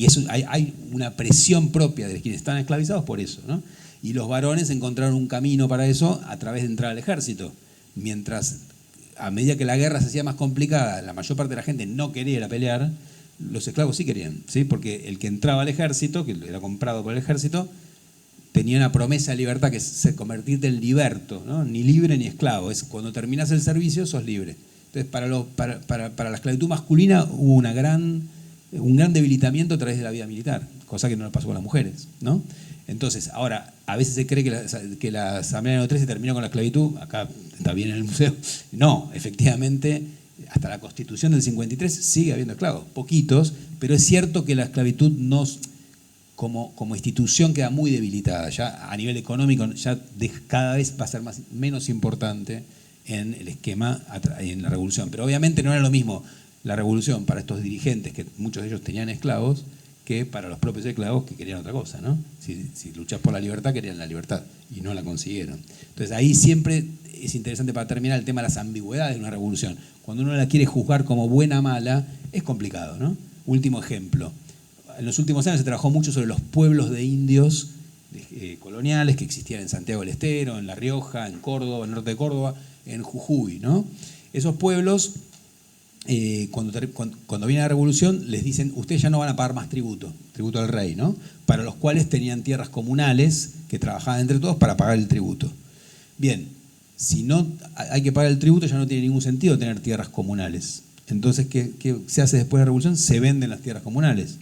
eso, hay una presión propia de quienes están esclavizados por eso, ¿no? Y los varones encontraron un camino para eso a través de entrar al ejército. Mientras, a medida que la guerra se hacía más complicada, la mayor parte de la gente no quería ir a pelear, los esclavos sí querían, ¿sí? Porque el que entraba al ejército, que era comprado por el ejército, tenía una promesa de libertad, que es convertirte en liberto, ¿no? Ni libre ni esclavo. Es cuando terminas el servicio, sos libre. Entonces Entonces, para la esclavitud masculina hubo un gran debilitamiento a través de la vida militar, cosa que no le pasó con las mujeres, ¿no? Entonces, ahora, a veces se cree que la Asamblea de 13 terminó con la esclavitud, acá está bien en el museo. No, efectivamente, hasta la Constitución del 53 sigue habiendo esclavos, poquitos, pero es cierto que la esclavitud como institución queda muy debilitada. Ya a nivel económico ya cada vez va a ser menos importante en el esquema, en la revolución. Pero obviamente no era lo mismo la revolución para estos dirigentes, que muchos de ellos tenían esclavos, que para los propios esclavos que querían otra cosa, ¿no? Si luchás por la libertad, querían la libertad y no la consiguieron. Entonces ahí siempre es interesante, para terminar, el tema de las ambigüedades de una revolución. Cuando uno la quiere juzgar como buena o mala, es complicado, ¿no? Último ejemplo. En los últimos años se trabajó mucho sobre los pueblos de indios coloniales que existían en Santiago del Estero, en La Rioja, en Córdoba, en el norte de Córdoba, en Jujuy, ¿no? Esos pueblos, cuando viene la revolución, les dicen, ustedes ya no van a pagar más tributo al rey, ¿no? Para los cuales tenían tierras comunales que trabajaban entre todos para pagar el tributo. Bien, si no hay que pagar el tributo, ya no tiene ningún sentido tener tierras comunales. Entonces, ¿qué se hace después de la revolución? Se venden las tierras comunales.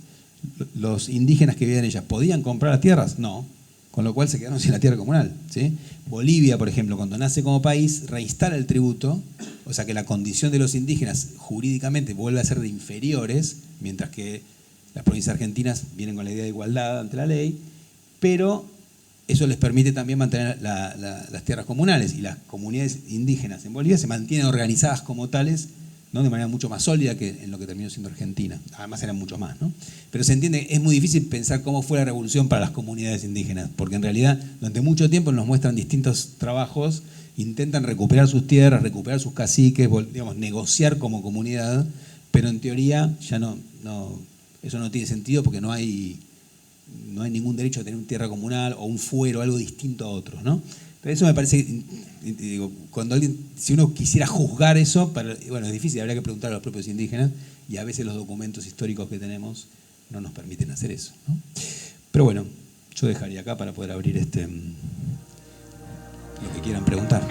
Los indígenas que vivían en ellas, ¿podían comprar las tierras? No. Con lo cual se quedaron sin la tierra comunal, ¿sí? Bolivia, por ejemplo, cuando nace como país, reinstala el tributo, o sea que la condición de los indígenas jurídicamente vuelve a ser de inferiores, mientras que las provincias argentinas vienen con la idea de igualdad ante la ley, pero eso les permite también mantener las tierras comunales, y las comunidades indígenas en Bolivia se mantienen organizadas como tales, ¿no? De manera mucho más sólida que en lo que terminó siendo Argentina. Además eran muchos más, ¿no? Pero se entiende, es muy difícil pensar cómo fue la revolución para las comunidades indígenas, porque en realidad durante mucho tiempo nos muestran distintos trabajos, intentan recuperar sus tierras, recuperar sus caciques, digamos, negociar como comunidad, pero en teoría ya eso no tiene sentido porque no hay ningún derecho a tener una tierra comunal o un fuero, algo distinto a otros, ¿no? Pero eso me parece, digo, si uno quisiera juzgar eso, bueno, es difícil, habría que preguntar a los propios indígenas, y a veces los documentos históricos que tenemos no nos permiten hacer eso, ¿no? Pero bueno, yo dejaría acá para poder abrir lo que quieran preguntar.